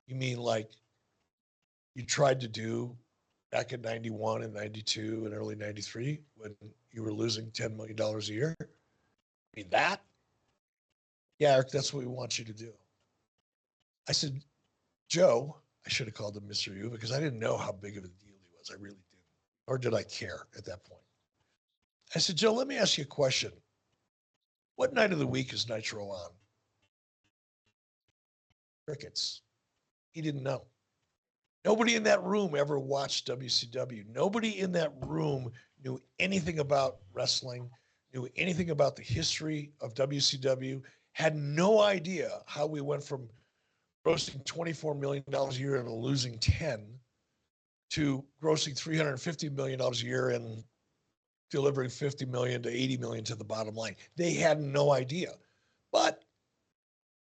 You mean like you tried to do back in 91 and 92 and early 93 when you were losing $10 million a year? I mean, that? Yeah, Eric, that's what we want you to do. I said, Joe, I should have called him Mr. U because I didn't know how big of a deal he was. I really didn't. Or did I care at that point? I said, Joe, let me ask you a question. What night of the week is Nitro on? Crickets. He didn't know. Nobody in that room ever watched WCW. Nobody in that room knew anything about wrestling, knew anything about the history of WCW, had no idea how we went from grossing $24 million a year and losing 10 to grossing $350 million a year and delivering 50 million to 80 million to the bottom line. They had no idea. But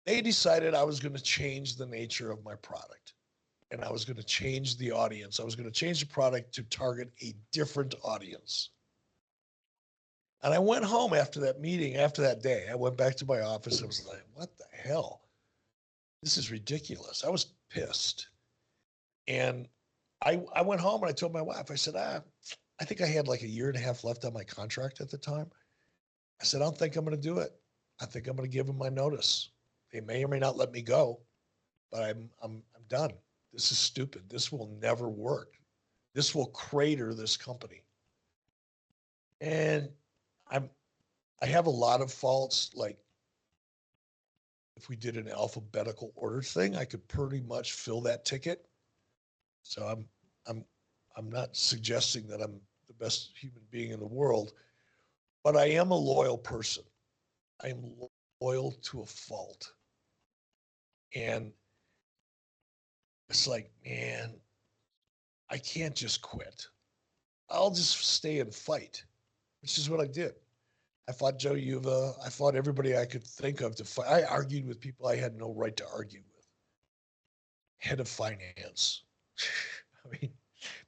they decided I was going to change the nature of my product. And I was going to change the audience. I was going to change the product to target a different audience. And I went home after that meeting, after that day. I went back to my office. I was like, what the hell? This is ridiculous. I was pissed. And I went home and I told my wife, I said, I think I had like a year and a half left on my contract at the time. I said, I don't think I'm going to do it. I think I'm going to give them my notice. They may or may not let me go, but I'm done. This is stupid. This will never work. This will crater this company. And I have a lot of faults. Like if we did an alphabetical order thing, I could pretty much fill that ticket. So I'm not suggesting that I'm the best human being in the world, but I am a loyal person. I am loyal to a fault. And it's like, man, I can't just quit. I'll just stay and fight, which is what I did. I fought Joe Uva. I fought everybody I could think of to fight. I argued with people I had no right to argue with. Head of finance. I mean,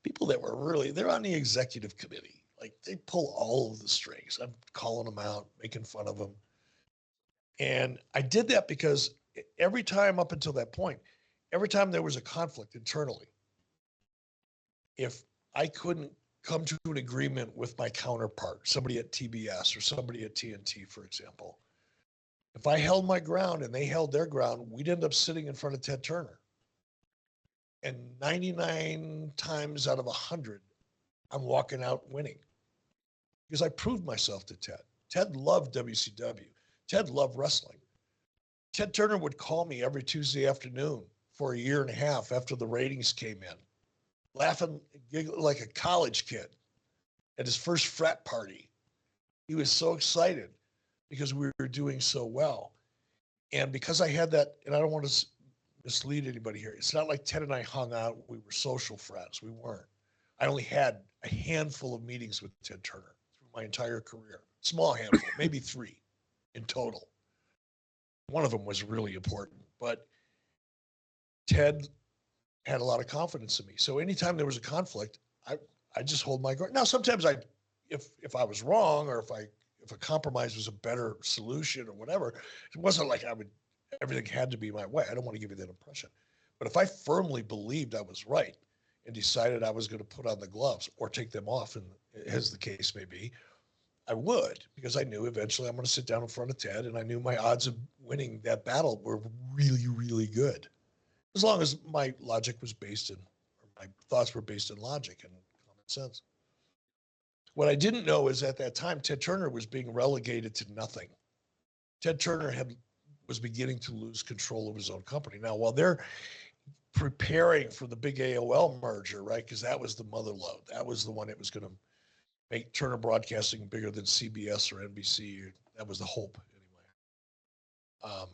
people that were really, they're on the executive committee. Like they pull all of the strings. I'm calling them out, making fun of them. And I did that because every time up until that point, every time there was a conflict internally, if I couldn't come to an agreement with my counterpart, somebody at TBS or somebody at TNT, for example, if I held my ground and they held their ground, we'd end up sitting in front of Ted Turner. And 99 times out of 100, I'm walking out winning because I proved myself to Ted. Ted loved WCW. Ted loved wrestling. Ted Turner would call me every Tuesday afternoon for a year and a half after the ratings came in, laughing like a college kid at his first frat party. He was so excited because we were doing so well. And because I had that, and I don't want to mislead anybody here, it's not like Ted and I hung out, we were social friends. We weren't. I only had a handful of meetings with Ted Turner through my entire career. Small handful, maybe 3 in total. One of them was really important, but Ted had a lot of confidence in me. So anytime there was a conflict, I just hold my ground. Now, sometimes if I was wrong or if a compromise was a better solution or whatever, it wasn't like everything had to be my way. I don't want to give you that impression. But if I firmly believed I was right and decided I was going to put on the gloves or take them off, and as the case may be, I would, because I knew eventually I'm going to sit down in front of Ted, and I knew my odds of winning that battle were really, really good. As long as my logic was based in, or my thoughts were based in logic and common sense. What I didn't know is at that time, Ted Turner was being relegated to nothing. Ted Turner was beginning to lose control of his own company. Now, while they're preparing for the big AOL merger, right? Because that was the mother lode. That was the one that was going to make Turner Broadcasting bigger than CBS or NBC. That was the hope, anyway.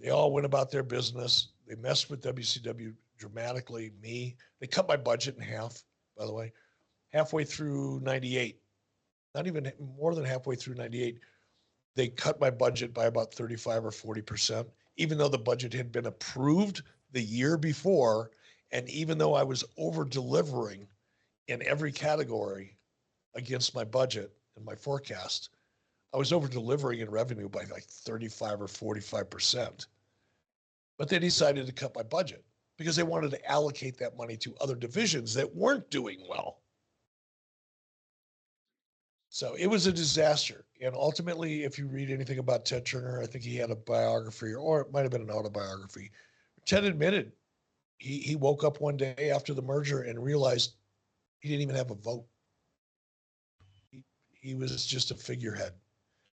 They all went about their business. They messed with WCW dramatically. They cut my budget in half, by the way, halfway through 98. Not even more than halfway through 98. They cut my budget by about 35 or 40%, even though the budget had been approved the year before. And even though I was over delivering in every category against my budget and my forecast, I was over delivering in revenue by like 35 or 45%. But they decided to cut my budget because they wanted to allocate that money to other divisions that weren't doing well. So it was a disaster. And ultimately, if you read anything about Ted Turner, I think he had a biography, or it might have been an autobiography. Ted admitted he woke up one day after the merger and realized he didn't even have a vote. He was just a figurehead.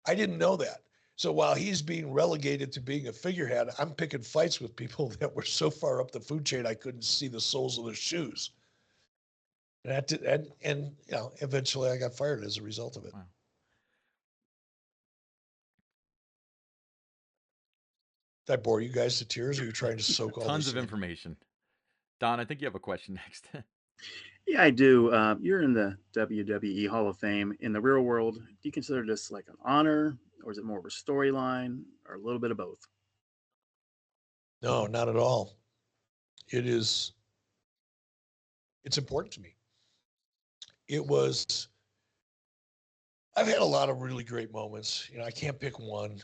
I didn't know that. So while he's being relegated to being a figurehead, I'm picking fights with people that were so far up the food chain I couldn't see the soles of their shoes. And eventually I got fired as a result of it. Wow. Did I bore you guys to tears, or are you trying to soak all Tons this of in? information. Don, I think you have a question next. Yeah, I do. You're in the WWE Hall of Fame. In the real world, do you consider this like an honor, or is it more of a storyline, or a little bit of both? No, not at all. It's important to me. I've had a lot of really great moments. I can't pick one.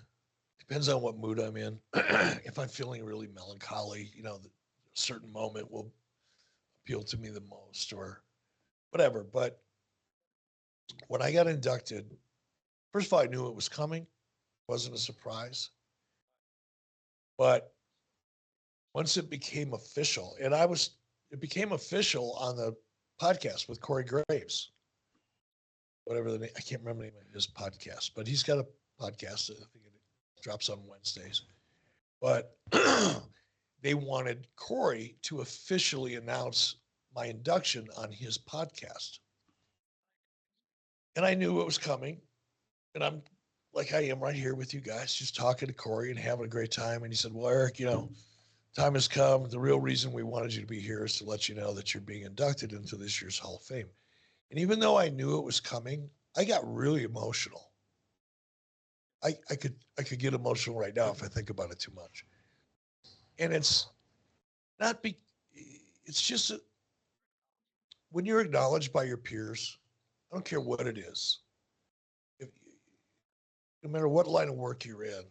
Depends on what mood I'm in. If I'm feeling really melancholy, a certain moment will appeal to me the most, or whatever. But when I got inducted, first of all, I knew it was coming. It wasn't a surprise. But once it became official, it became official on the podcast with Corey Graves, whatever the name, I can't remember the name of his podcast, but he's got a podcast. I think it drops on Wednesdays. But they wanted Corey to officially announce my induction on his podcast. And I knew it was coming. And I'm like I am right here with you guys, just talking to Corey and having a great time. And he said, well, Eric, time has come. The real reason we wanted you to be here is to let you know that you're being inducted into this year's Hall of Fame. And even though I knew it was coming, I got really emotional. I could get emotional right now if I think about it too much. And it's just when you're acknowledged by your peers, I don't care what it is. No matter what line of work you're in,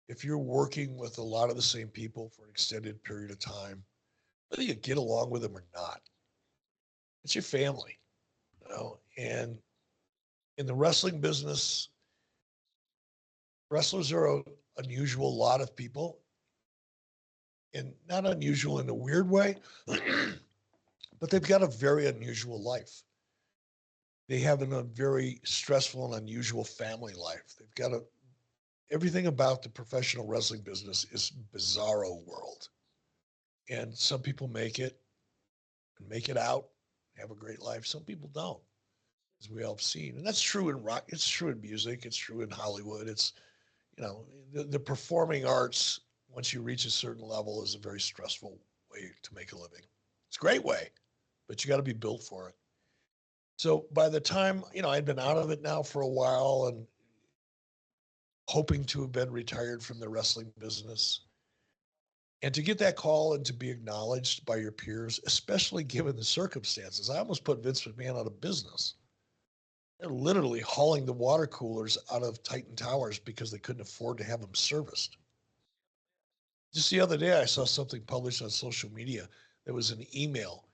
if you're working with a lot of the same people for an extended period of time, whether you get along with them or not, it's your family, And in the wrestling business, wrestlers are an unusual lot of people, and not unusual in a weird way, but they've got a very unusual life. They have a very stressful and unusual family life. They've got everything about the professional wrestling business is bizarro world. And some people make it out, have a great life. Some people don't, as we all have seen. And that's true in rock. It's true in music. It's true in Hollywood. It's, the performing arts, once you reach a certain level, is a very stressful way to make a living. It's a great way, but you got to be built for it. So by the time, I'd been out of it now for a while and hoping to have been retired from the wrestling business, and to get that call and to be acknowledged by your peers, especially given the circumstances, I almost put Vince McMahon out of business. They're literally hauling the water coolers out of Titan Towers because they couldn't afford to have them serviced. Just the other day, I saw something published on social media. There was an email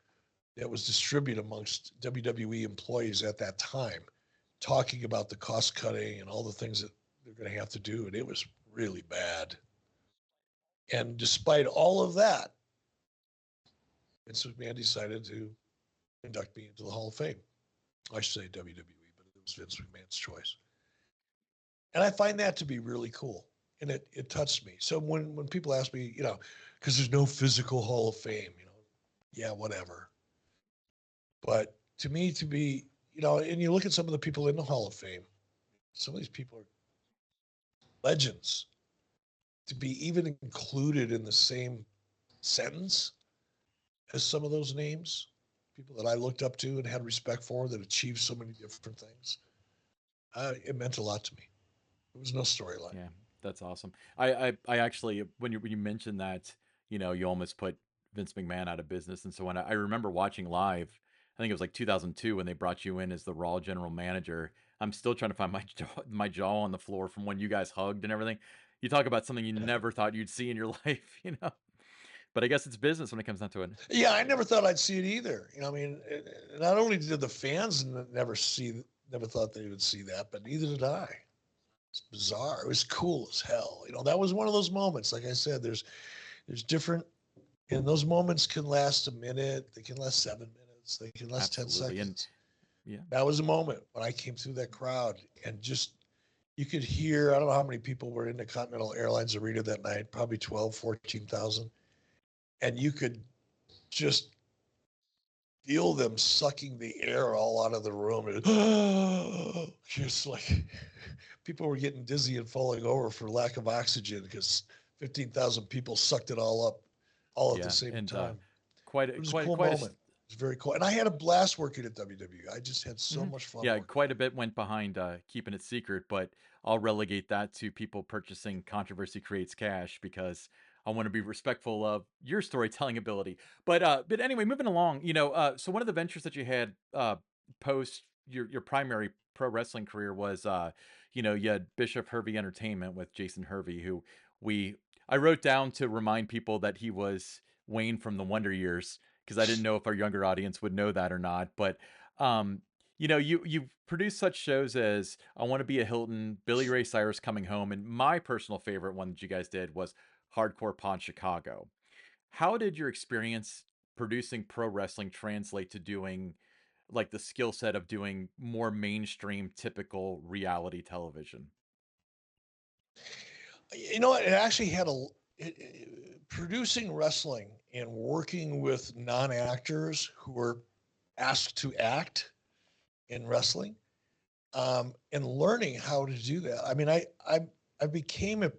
that was distributed amongst WWE employees at that time, talking about the cost cutting and all the things that they're going to have to do. And it was really bad. And despite all of that, Vince McMahon decided to induct me into the Hall of Fame. I should say WWE, but it was Vince McMahon's choice. And I find that to be really cool. And it touched me. So when people ask me, because there's no physical Hall of Fame, yeah, whatever. But to me, to be, and you look at some of the people in the Hall of Fame, some of these people are legends. To be even included in the same sentence as some of those names, people that I looked up to and had respect for that achieved so many different things. It meant a lot to me. There was no storyline. Yeah, that's awesome. I actually, when you mentioned that, you almost put Vince McMahon out of business, and so when I remember watching live, I think it was like 2002 when they brought you in as the Raw general manager. I'm still trying to find my jaw on the floor from when you guys hugged and everything. You talk about something you never thought you'd see in your life. But I guess it's business when it comes down to it. Yeah, I never thought I'd see it either. I mean, not only did the fans never thought they would see that, but neither did I. It's bizarre. It was cool as hell. That was one of those moments. Like I said, there's different, and those moments can last a minute. They can last 7 minutes. They can last Absolutely. 10 seconds. Yeah. That was a moment when I came through that crowd and just, you could hear, I don't know how many people were in the Continental Airlines Arena that night, probably 12, 14,000. And you could just feel them sucking the air all out of the room. And, just like people were getting dizzy and falling over for lack of oxygen because 15,000 people sucked it all up all at the same time. It was a cool moment. It was very cool. And I had a blast working at WWE. I just had so much fun. Yeah, quite a bit went behind keeping it secret, but I'll relegate that to people purchasing Controversy Creates Cash because I want to be respectful of your storytelling ability. But anyway, moving along, so one of the ventures that you had post your primary pro wrestling career was you had Bischoff-Hervey Entertainment with Jason Hervey, who I wrote down to remind people that he was Wayne from the Wonder Years because I didn't know if our younger audience would know that or not. But you've produced such shows as I Want to Be a Hilton, Billy Ray Cyrus Coming Home, and my personal favorite one that you guys did was Hardcore Pawn Chicago. How did your experience producing pro wrestling translate to doing like the skill set of doing more mainstream typical reality television? It actually had producing wrestling and working with non-actors who were asked to act in wrestling, and learning how to do that. I mean, I became a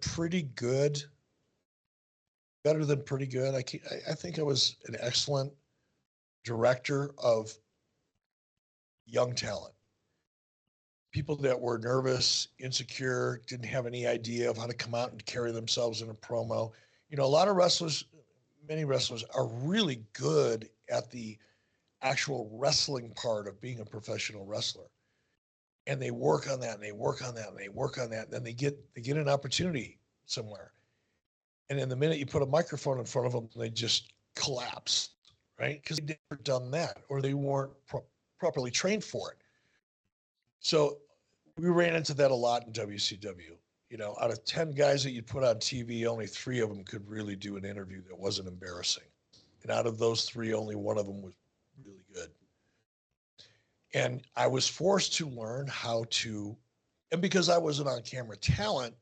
better than pretty good. I think I was an excellent director of young talent. People that were nervous, insecure, didn't have any idea of how to come out and carry themselves in a promo. A lot of many wrestlers are really good at the actual wrestling part of being a professional wrestler. And they work on that and they work on that and they work on that. And then they get an opportunity somewhere. And then the minute you put a microphone in front of them, they just collapse, right? Because they've never done that or they weren't properly trained for it. So we ran into that a lot in WCW. Out of 10 guys that you'd put on TV, only 3 of them could really do an interview that wasn't embarrassing. And out of those 3, only one of them was really good. And I was forced to learn how to, and because I wasn't on camera talent,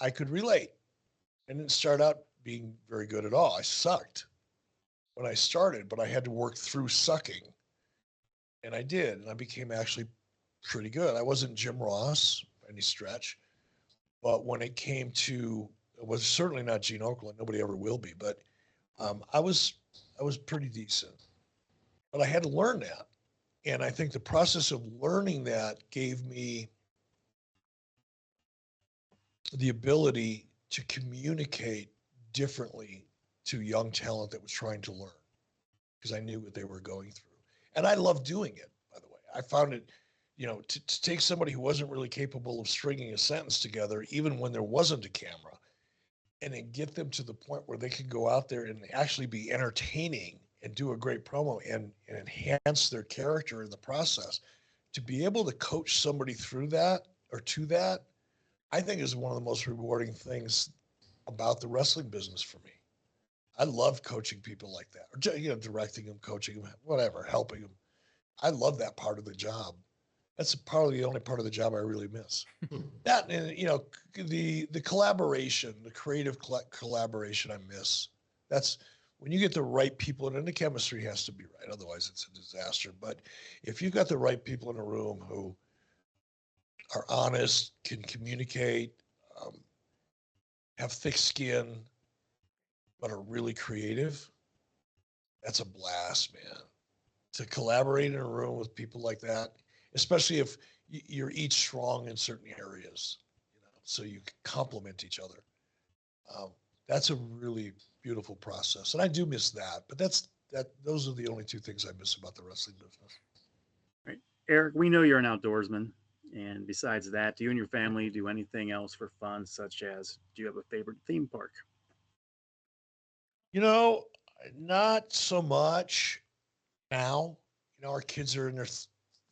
I could relate. I didn't start out being very good at all. I sucked when I started, but I had to work through sucking. And I did. And I became actually pretty good. I wasn't Jim Ross by any stretch. But when it came to, it was certainly not Gene Okerlund. Nobody ever will be. But I was pretty decent. But I had to learn that. And I think the process of learning that gave me the ability to communicate differently to young talent that was trying to learn because I knew what they were going through. And I loved doing it, by the way. I found it, to take somebody who wasn't really capable of stringing a sentence together, even when there wasn't a camera, and then get them to the point where they could go out there and actually be entertaining and do a great promo and enhance their character in the process. To be able to coach somebody through that or to that, I think is one of the most rewarding things about the wrestling business for me. I love coaching people like that, or directing them, coaching them, whatever, helping them. I love that part of the job. That's probably the only part of the job I really miss. That and the collaboration, the creative collaboration I miss. That's when you get the right people, and the chemistry has to be right. Otherwise, it's a disaster. But if you've got the right people in a room who are honest, can communicate, have thick skin, but are really creative, that's a blast, man. To collaborate in a room with people like that, especially if you're each strong in certain areas, so you can complement each other. Um, that's a really beautiful process, and I do miss that. But those are the only two things I miss about the wrestling business. Right. Eric, we know you're an outdoorsman. And besides that, do you and your family do anything else for fun, such as do you have a favorite theme park? You know, not so much now. Our kids are in their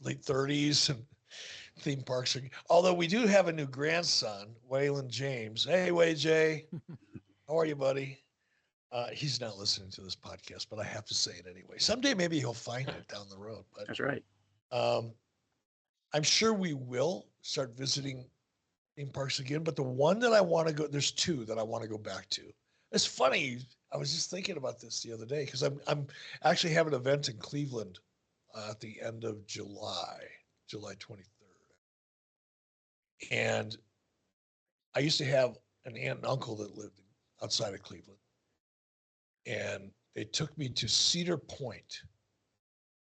late 30s and theme parks are. Although we do have a new grandson, Waylon James. Hey, J, how are you, buddy? He's not listening to this podcast, but I have to say it anyway. Someday maybe he'll find it down the road. But That's right. I'm sure we will start visiting theme parks again. But the one that I want to go, there's two that I want to go back to. It's funny. I was just thinking about this the other day because I'm actually having an event in Cleveland at the end of July 23rd. And I used to have an aunt and uncle that lived outside of Cleveland. And they took me to Cedar Point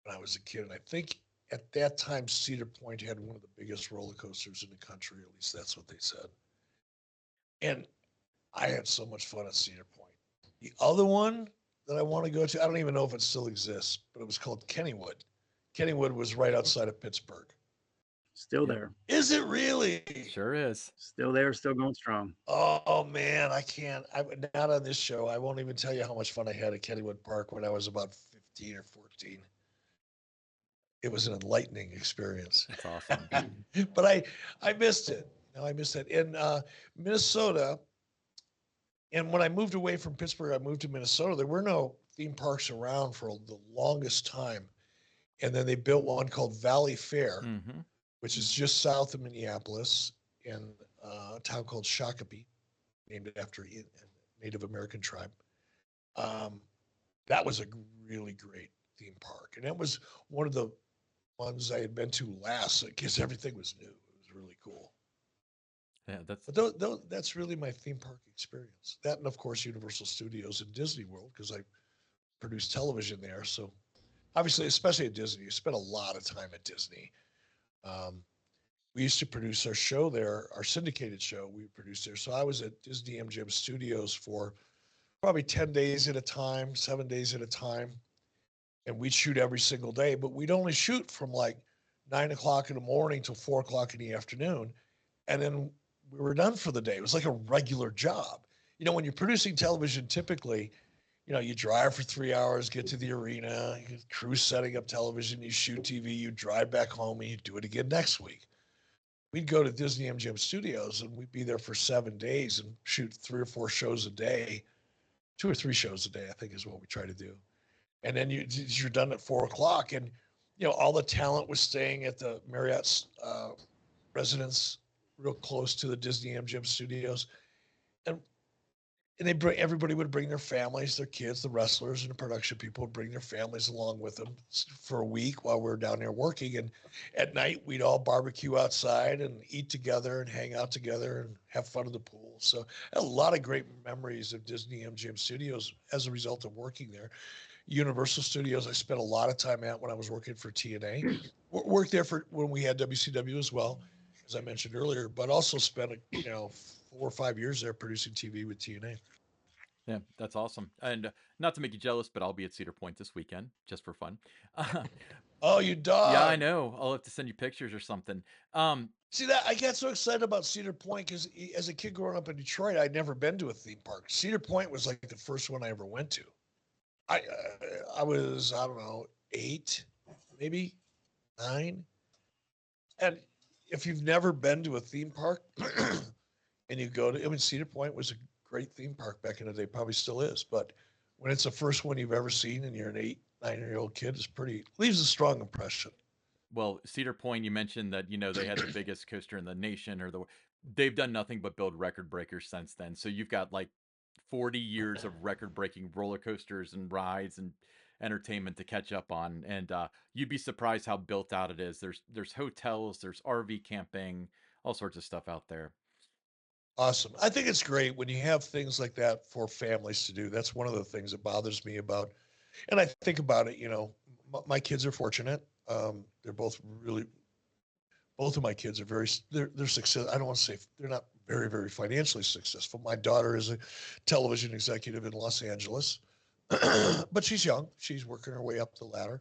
when I was a kid. And I think at that time, Cedar Point had one of the biggest roller coasters in the country. At least that's what they said. And I had so much fun at Cedar Point. The other one that I want to go to, I don't even know if it still exists, but it was called Kennywood. Kennywood was right outside of Pittsburgh. Still there. Is it really? Sure is. Still there, still going strong. Oh man, I can't. I'm not on this show. I won't even tell you how much fun I had at Kennywood Park when I was about 15 or 14. It was an enlightening experience. That's awesome. But I missed it. I missed it in Minnesota. And when I moved away from Pittsburgh, I moved to Minnesota. There were no theme parks around for the longest time. And then they built one called Valley Fair, which is just south of Minneapolis in a town called Shakopee, named after a Native American tribe. That was a really great theme park. And that was one of the ones I had been to last because everything was new. It was really cool. Yeah, that's really my theme park experience. That and of course Universal Studios and Disney World because I produced television there. So obviously, especially at Disney, you spent a lot of time at Disney. We used to produce our show there, our syndicated show. We produced there. So I was at Disney MGM Studios for probably 10 days at a time, 7 days at a time, and we'd shoot every single day. But we'd only shoot from like 9 o'clock in the morning till 4 o'clock in the afternoon, and then we were done for the day. It was like a regular job. When you're producing television, typically, you drive for 3 hours, get to the arena, you crew setting up television, you shoot TV, you drive back home, and you do it again next week. We'd go to Disney MGM Studios, and we'd be there for 7 days and shoot 3 or 4 shows a day, 2 or 3 shows a day, I think is what we try to do. And then you're done at 4 o'clock, and all the talent was staying at the Marriott's residence, real close to the Disney MGM Studios, and everybody would bring their families, their kids, the wrestlers and the production people would bring their families along with them for a week while we were down there working. And at night we'd all barbecue outside and eat together and hang out together and have fun in the pool. So I had a lot of great memories of Disney MGM Studios as a result of working there. Universal Studios, I spent a lot of time at when I was working for TNA. Worked there for when we had WCW as well, as I mentioned earlier, but also spent 4 or 5 years there producing TV with TNA. Yeah, that's awesome. And not to make you jealous, but I'll be at Cedar Point this weekend just for fun. Oh, you dog. Yeah, I know. I'll have to send you pictures or something. See that I got so excited about Cedar Point because as a kid growing up in Detroit, I'd never been to a theme park. Cedar Point was like the first one I ever went to. I was, I don't know, 8, maybe 9. And if you've never been to a theme park and you go to, Cedar Point was a great theme park back in the day, probably still is. But when it's the first one you've ever seen and you're an 8, 9-year-old kid, leaves a strong impression. Well, Cedar Point, you mentioned that, they had the biggest coaster in the nation they've done nothing but build record breakers since then. So you've got like 40 years of record breaking roller coasters and rides and entertainment to catch up on. And you'd be surprised how built out it is. There's hotels, there's RV camping, all sorts of stuff out there. Awesome. I think it's great when you have things like that for families to do. That's one of the things that bothers me about, and I think about it, my kids are fortunate. They're both really, both of my kids are they're success. I don't want to say they're not very, very financially successful. My daughter is a television executive in Los Angeles, but she's young. She's working her way up the ladder.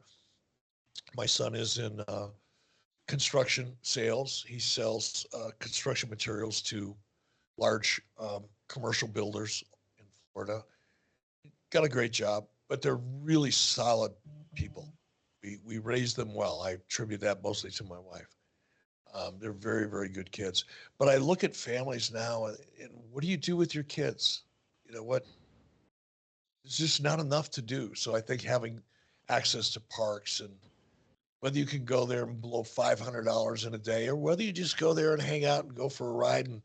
My son is in construction sales. He sells construction materials to large commercial builders in Florida. Got a great job, but they're really solid people. We raised them well. I attribute that mostly to my wife. They're very, very good kids. But I look at families now, and what do you do with your kids? You know what? It's just not enough to do. So I think having access to parks, and whether you can go there and blow $500 in a day, or whether you just go there and hang out and go for a ride and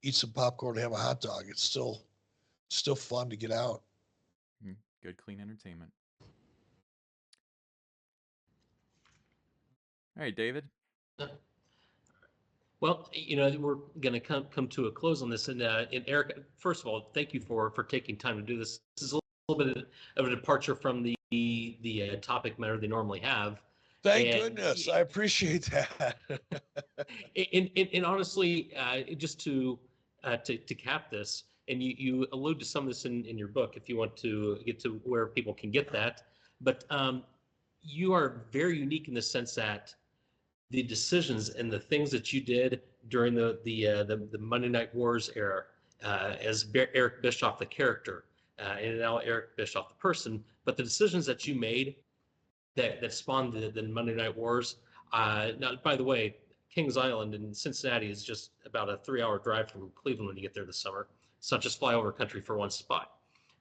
eat some popcorn and have a hot dog, it's still fun to get out. Good, clean entertainment. All right, David. Well, we're going to come to a close on this, and Eric, first of all, thank you for taking time to do this. This is a little bit of a departure from the topic matter they normally have. Thank goodness, I appreciate that. and honestly, just to cap this, and you allude to some of this in your book, if you want to get to where people can get that, but you are very unique in the sense that the decisions and the things that you did during the Monday Night Wars era, as Eric Bischoff the character, and now Eric Bischoff the person, but the decisions that you made that spawned the Monday Night Wars. Now, by the way, Kings Island in Cincinnati is just about a 3-hour drive from Cleveland when you get there this summer. It's not just flyover country for one spot.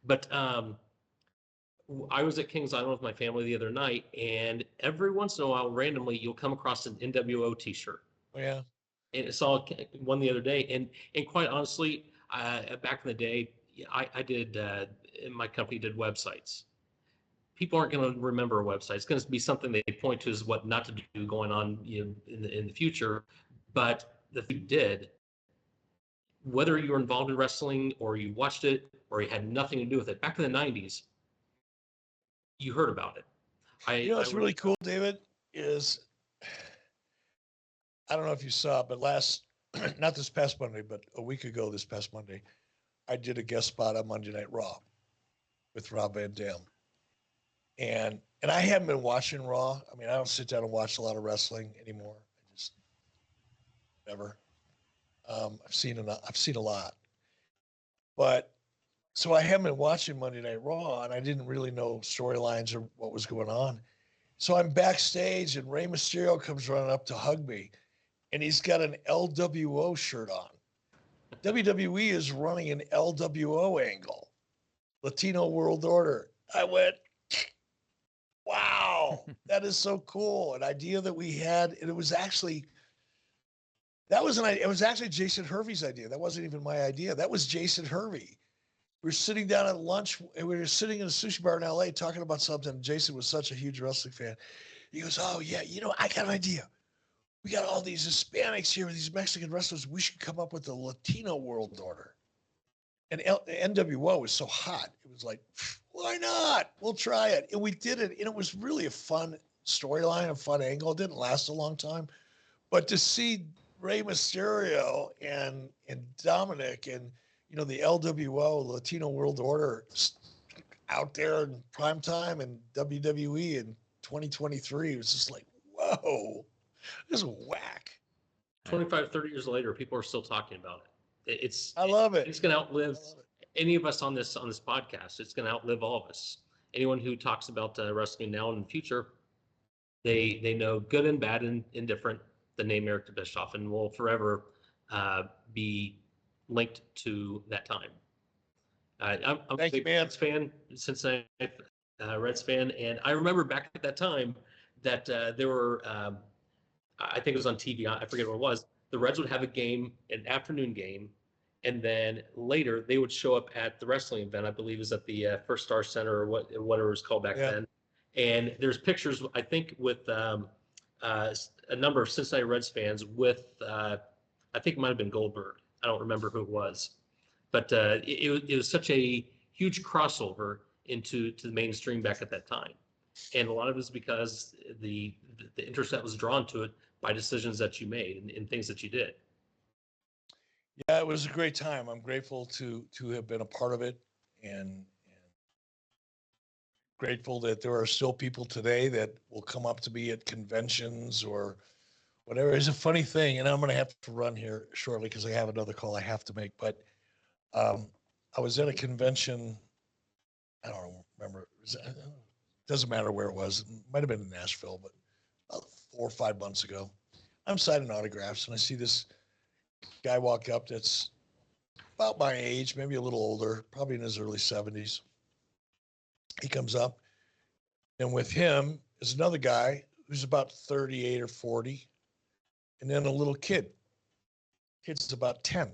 But I was at Kings Island with my family the other night, and every once in a while, randomly, you'll come across an NWO T-shirt. Oh, yeah. And I saw one the other day, and quite honestly, back in the day, I did my company did websites. People aren't going to remember a website. It's going to be something they point to as what not to do going on in the future. But if you did, whether you were involved in wrestling or you watched it or you had nothing to do with it, back in the 90s, you heard about it. What's really cool, David, is I don't know if you saw it, but not this past Monday, but a week ago, this past Monday, I did a guest spot on Monday Night Raw with Rob Van Dam. And I haven't been watching Raw. I mean, I don't sit down and watch a lot of wrestling anymore. I just never. I've seen a lot, but so I haven't been watching Monday Night Raw, and I didn't really know storylines or what was going on. So I'm backstage, and Rey Mysterio comes running up to hug me, and he's got an LWO shirt on. WWE is running an LWO angle, Latino World Order. I went, wow, that is so cool. An idea that we had, and it was actually Jason Hervey's idea. That wasn't even my idea. That was Jason Hervey. We were sitting down at lunch, and we were sitting in a sushi bar in LA talking about something. Jason was such a huge wrestling fan. He goes, oh, yeah, I got an idea. We got all these Hispanics here, these Mexican wrestlers. We should come up with a Latino World Order. And NWO was so hot. It was like, why not? We'll try it. And we did it. And it was really a fun storyline, a fun angle. It didn't last a long time. But to see Rey Mysterio and Dominic and, the LWO, Latino World Order, out there in prime time and WWE in 2023, it was just like, whoa, this is whack. 25, 30 years later, people are still talking about it. I love it. It's going to outlive any of us on this podcast. It's going to outlive all of us. Anyone who talks about wrestling now and in the future, they know good and bad and indifferent the name Eric Bischoff, and will forever be linked to that time. I'm a big Reds fan, Cincinnati Reds fan, and I remember back at that time that there were, I think it was on TV, I forget what it was, the Reds would have a game, an afternoon game, and then later they would show up at the wrestling event. I believe it was at the First Star Center or whatever it was called back then. And there's pictures, I think, with a number of Cincinnati Reds fans with, I think it might have been Goldberg. I don't remember who it was, but it was such a huge crossover into the mainstream back at that time. And a lot of it is because the interest that was drawn to it by decisions that you made and things that you did. Yeah, it was a great time. I'm grateful to have been a part of it, and grateful that there are still people today that will come up to me at conventions or whatever. It's a funny thing, and I'm going to have to run here shortly because I have another call I have to make. But um, I was at a convention. I don't remember. Doesn't matter where it was. It might have been in Nashville, but about 4 or 5 months ago. I'm signing autographs, and I see this guy walk up that's about my age, maybe a little older, probably in his early 70s. He comes up, and with him is another guy who's about 38 or 40, and then a little kid. Kid's about 10.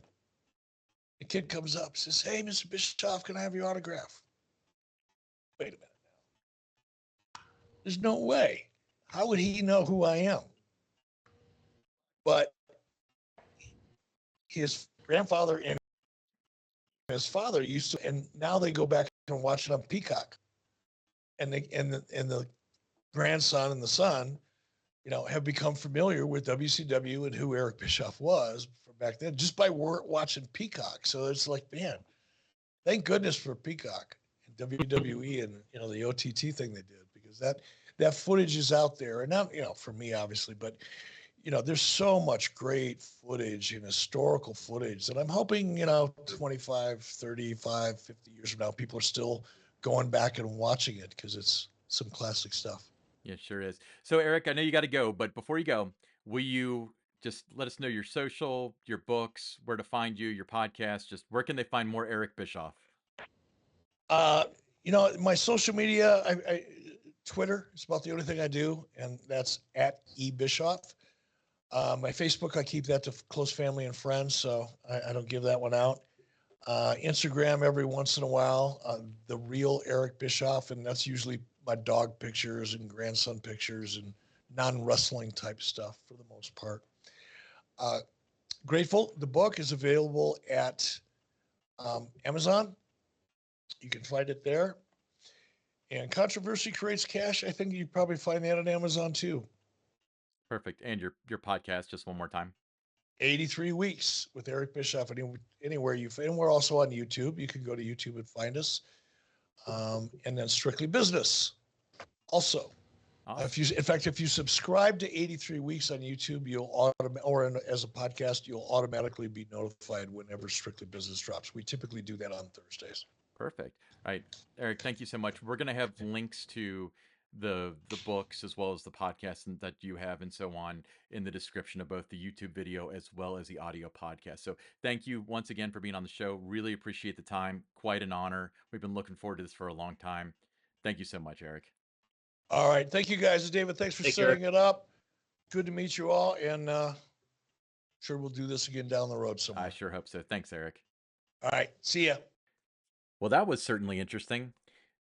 The kid comes up, says, "Hey, Mr. Bischoff, can I have your autograph?" Wait a minute now. There's no way. How would he know who I am? But his grandfather and his father used to, and now they go back and watch it on Peacock. And the grandson and the son, have become familiar with WCW and who Eric Bischoff was from back then just by watching Peacock. So it's like, man, thank goodness for Peacock and WWE and the OTT thing they did, because that footage is out there, and not for me obviously, but there's so much great footage and historical footage that I'm hoping 25, 35, 50 years from now people are still going back and watching it, because it's some classic stuff. Yeah, sure is. So, Eric, I know you got to go, but before you go, will you just let us know your social, your books, where to find you, your podcast? Just where can they find more Eric Bischoff? My social media, Twitter is about the only thing I do, and that's at eBischoff. My Facebook, I keep that to close family and friends, so I don't give that one out. Instagram every once in a while, the real Eric Bischoff, and that's usually my dog pictures and grandson pictures and non-wrestling type stuff for the most part. Grateful. The book is available at Amazon. You can find it there. And Controversy Creates Cash, I think you probably find that on Amazon too. Perfect. And your podcast, just one more time. 83 Weeks with Eric Bischoff. Anywhere and we're also on YouTube. You can go to YouTube and find us. And then Strictly Business. Also, Awesome. if you subscribe to 83 Weeks on YouTube, as a podcast, you'll automatically be notified whenever Strictly Business drops. We typically do that on Thursdays. Perfect. All right, Eric, thank you so much. We're going to have links to the books as well as the podcast that you have and so on in the description of both the YouTube video as well as the audio podcast. So thank you once again for being on the show. Really appreciate the time. Quite an honor. We've been looking forward to this for a long time. Thank you so much, Eric. All right. Thank you guys. David, thanks for setting it up. Good to meet you all. And sure we'll do this again down the road somewhere. I sure hope so. Thanks, Eric. All right. See ya. Well, that was certainly interesting.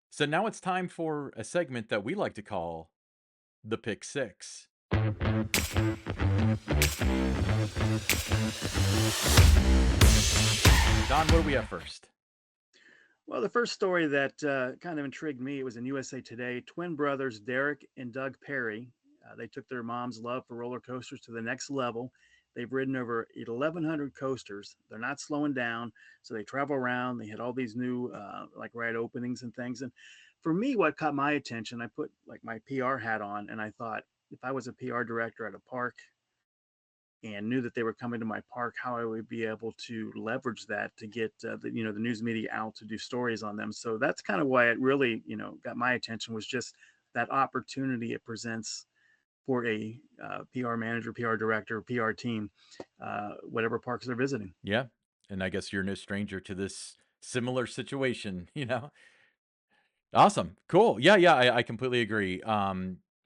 So now it's time for a segment that we like to call the Pick Six. Don, what do we have first? Well, the first story that kind of intrigued me, it was in USA Today. Twin brothers Derek and Doug Perry, they took their mom's love for roller coasters to the next level. They've ridden over 1,100 coasters. They're not slowing down. So they travel around. They had all these new ride openings and things. And for me, what caught my attention, I put my PR hat on, and I thought, if I was a PR director at a park and knew that they were coming to my park, how I would be able to leverage that to get the news media out to do stories on them. So that's kind of why it really, got my attention, was just that opportunity it presents for a PR manager, PR director, PR team, whatever parks they're visiting. Yeah. And I guess you're no stranger to this similar situation, Awesome. Cool. Yeah. I completely agree.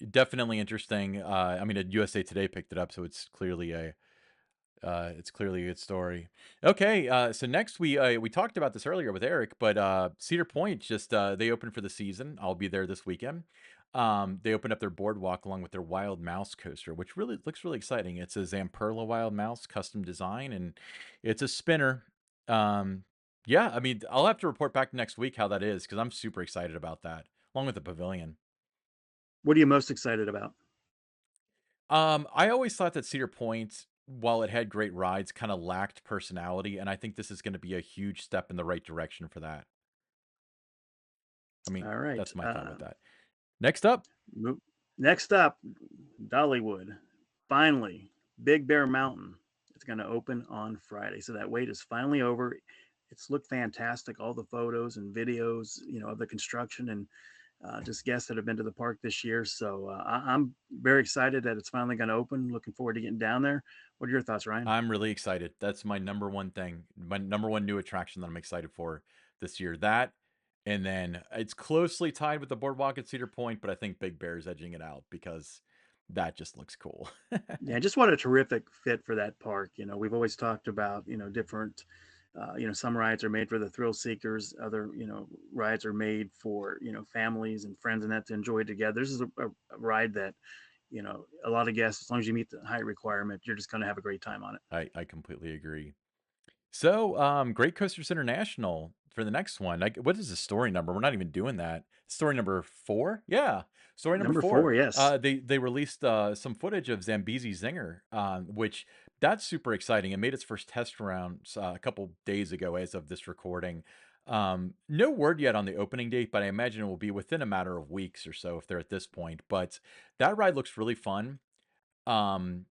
Definitely interesting. USA Today picked it up, so it's clearly It's clearly a good story. Okay, so next we talked about this earlier with Eric, but Cedar Point just they opened for the season. I'll be there this weekend. They opened up their boardwalk along with their Wild Mouse coaster, which really looks really exciting. It's a Zamperla Wild Mouse custom design, and it's a spinner. Um, yeah, I mean, I'll have to report back next week how that is because I'm super excited about that, along with the pavilion. What are you most excited about? I always thought that Cedar Point, while it had great rides, kind of lacked personality, and I think this is going to be a huge step in the right direction for that. I mean, All right. that's my thought with that. Next up, Next up, Dollywood. Finally, Big Bear Mountain. It's going to open on Friday. So that wait is finally over. It's looked fantastic. All the photos and videos, of the construction and just guests that have been to the park this year. So I'm very excited that it's finally going to open. Looking forward to getting down there. What are your thoughts, Ryan? I'm really excited. That's my number one thing, my number one new attraction that I'm excited for this year. That, and then it's closely tied with the boardwalk at Cedar Point, but I think Big Bear is edging it out because that just looks cool. Yeah, just what a terrific fit for that park. We've always talked about, different, some rides are made for the thrill seekers. Other, rides are made for, families and friends and that to enjoy together. This is a ride that, a lot of guests, as long as you meet the height requirement, you're just going to have a great time on it. I completely agree. So, Great Coasters International for the next one. Like, what is the story number? We're not even doing that. Story number 4? Yeah, story number Number 4. 4, yes. They released some footage of Zambezi Zinger, which that's super exciting. It made its first test rounds a couple days ago, as of this recording. No word yet on the opening date, but I imagine it will be within a matter of weeks or so if they're at this point. But that ride looks really fun. Um,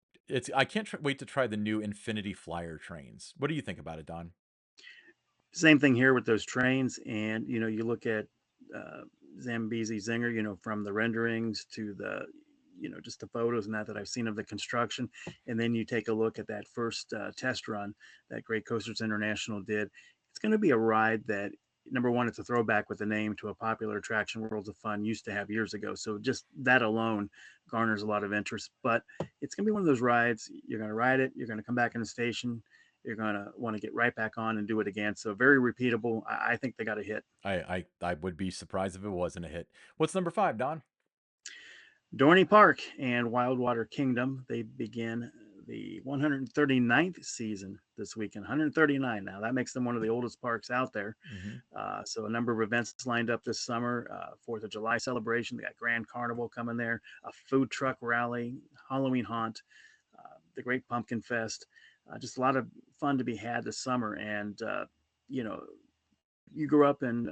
I can't wait to try the new Infinity Flyer trains. What do you think about it, Don? Same thing here with those trains. And, you look at Zambezi Zinger, from the renderings to the, just the photos and that I've seen of the construction. And then you take a look at that first test run that Great Coasters International did. It's going to be a ride that, number one, it's a throwback with the name to a popular attraction Worlds of Fun used to have years ago. So just that alone garners a lot of interest. But it's going to be one of those rides, you're going to ride it, you're going to come back in the station, you're going to want to get right back on and do it again. So very repeatable. I think they got a hit. I would be surprised if it wasn't a hit. What's number 5, Don? Dorney Park and Wildwater Kingdom, they begin the 139th season this weekend. 139 now. That makes them one of the oldest parks out there. So a number of events lined up this summer. 4th of July celebration. They got Grand Carnival coming there, a food truck rally, Halloween haunt, the Great Pumpkin Fest. Just a lot of fun to be had this summer. And, you grew up in,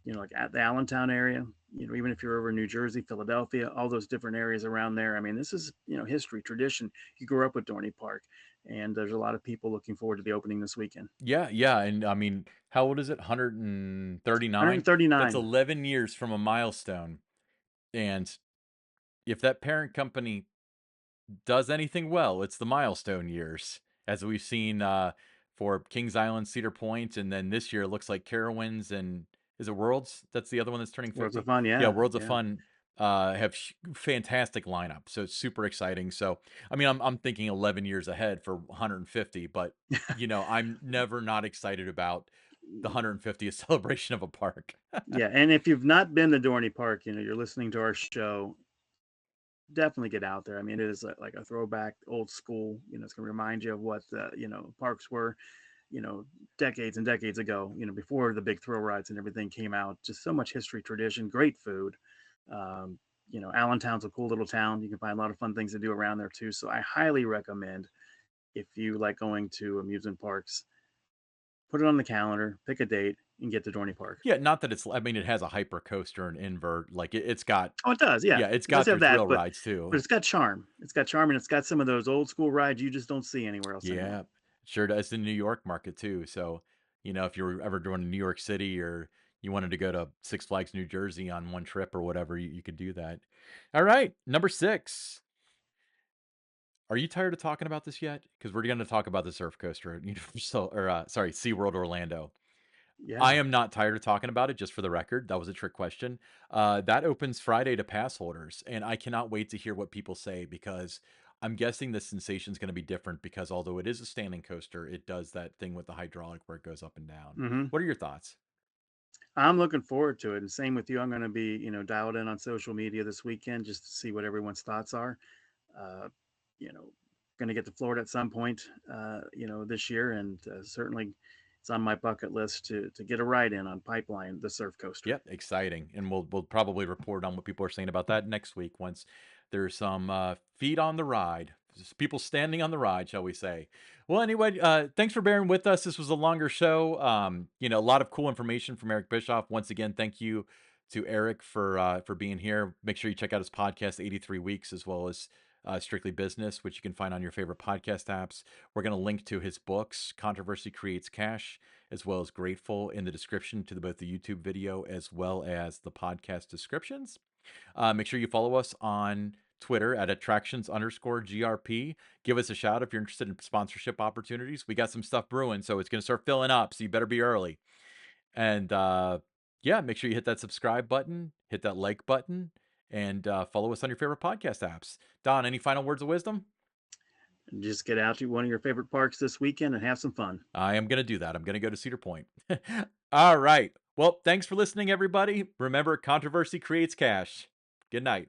like at the Allentown area, even if you're over in New Jersey, Philadelphia, all those different areas around there. I mean, this is, history, tradition. You grew up with Dorney Park, and there's a lot of people looking forward to the opening this weekend. Yeah, and I mean, how old is it? 139. 139. That's 11 years from a milestone. And if that parent company does anything well, it's the milestone years, as we've seen for Kings Island, Cedar Point, and then this year it looks like Carowinds and is it Worlds? That's the other one that's turning 50. Worlds of Fun, Yeah, yeah. Worlds of Fun have fantastic lineup, so it's super exciting. So, I mean, I'm thinking 11 years ahead for 150, but I'm never not excited about the 150th celebration of a park. Yeah, and if you've not been to Dorney Park, you're listening to our show, definitely get out there. I mean, it is like a throwback, old school. It's going to remind you of what parks were, decades and decades ago. Before the big thrill rides and everything came out. Just so much history, tradition, great food. Allentown's a cool little town. You can find a lot of fun things to do around there too. So I highly recommend, if you like going to amusement parks, put it on the calendar, pick a date, and get to Dorney Park. Yeah, not that I mean, it has a hyper coaster and invert. Like it's got. Oh, it does. Yeah, it's it got does their have that, thrill but rides too. it's got charm. It's got charm, and it's got some of those old school rides you just don't see anywhere else. Yeah, anymore. sure does. The New York market too. So, if you're ever going to New York City or you wanted to go to Six Flags New Jersey on one trip or whatever, you could do that. All right, number 6. Are you tired of talking about this yet? Because we're going to talk about the surf coaster at Universal, or sorry, SeaWorld Orlando. Yeah. I am not tired of talking about it, just for the record. That was a trick question. That opens Friday to pass holders, and I cannot wait to hear what people say because I'm guessing the sensation is going to be different because although it is a standing coaster, it does that thing with the hydraulic where it goes up and down. Hmm. What are your thoughts? I'm looking forward to it, and same with you. I'm going to be, dialed in on social media this weekend just to see what everyone's thoughts are. Uh, you know, going to get to Florida at some point, this year, and certainly it's on my bucket list to get a ride in on Pipeline, the surf coaster. Yep, exciting. And we'll probably report on what people are saying about that next week once there's some feet on the ride, people standing on the ride, shall we say. Well, anyway, thanks for bearing with us. This was a longer show. A lot of cool information from Eric Bischoff. Once again, thank you to Eric for being here. Make sure you check out his podcast, 83 Weeks, as well as Strictly Business, which you can find on your favorite podcast apps. We're going to link to his books, Controversy Creates Cash, as well as Grateful, in the description to both the YouTube video as well as the podcast descriptions. Make sure you follow us on Twitter at attractions_GRP. Give us a shout if you're interested in sponsorship opportunities. We got some stuff brewing, so it's going to start filling up, so you better be early. And make sure you hit that subscribe button, hit that like button, and follow us on your favorite podcast apps. Don, any final words of wisdom? And just get out to one of your favorite parks this weekend and have some fun. I am going to do that. I'm going to go to Cedar Point. All right. Well, thanks for listening, everybody. Remember, controversy creates cash. Good night.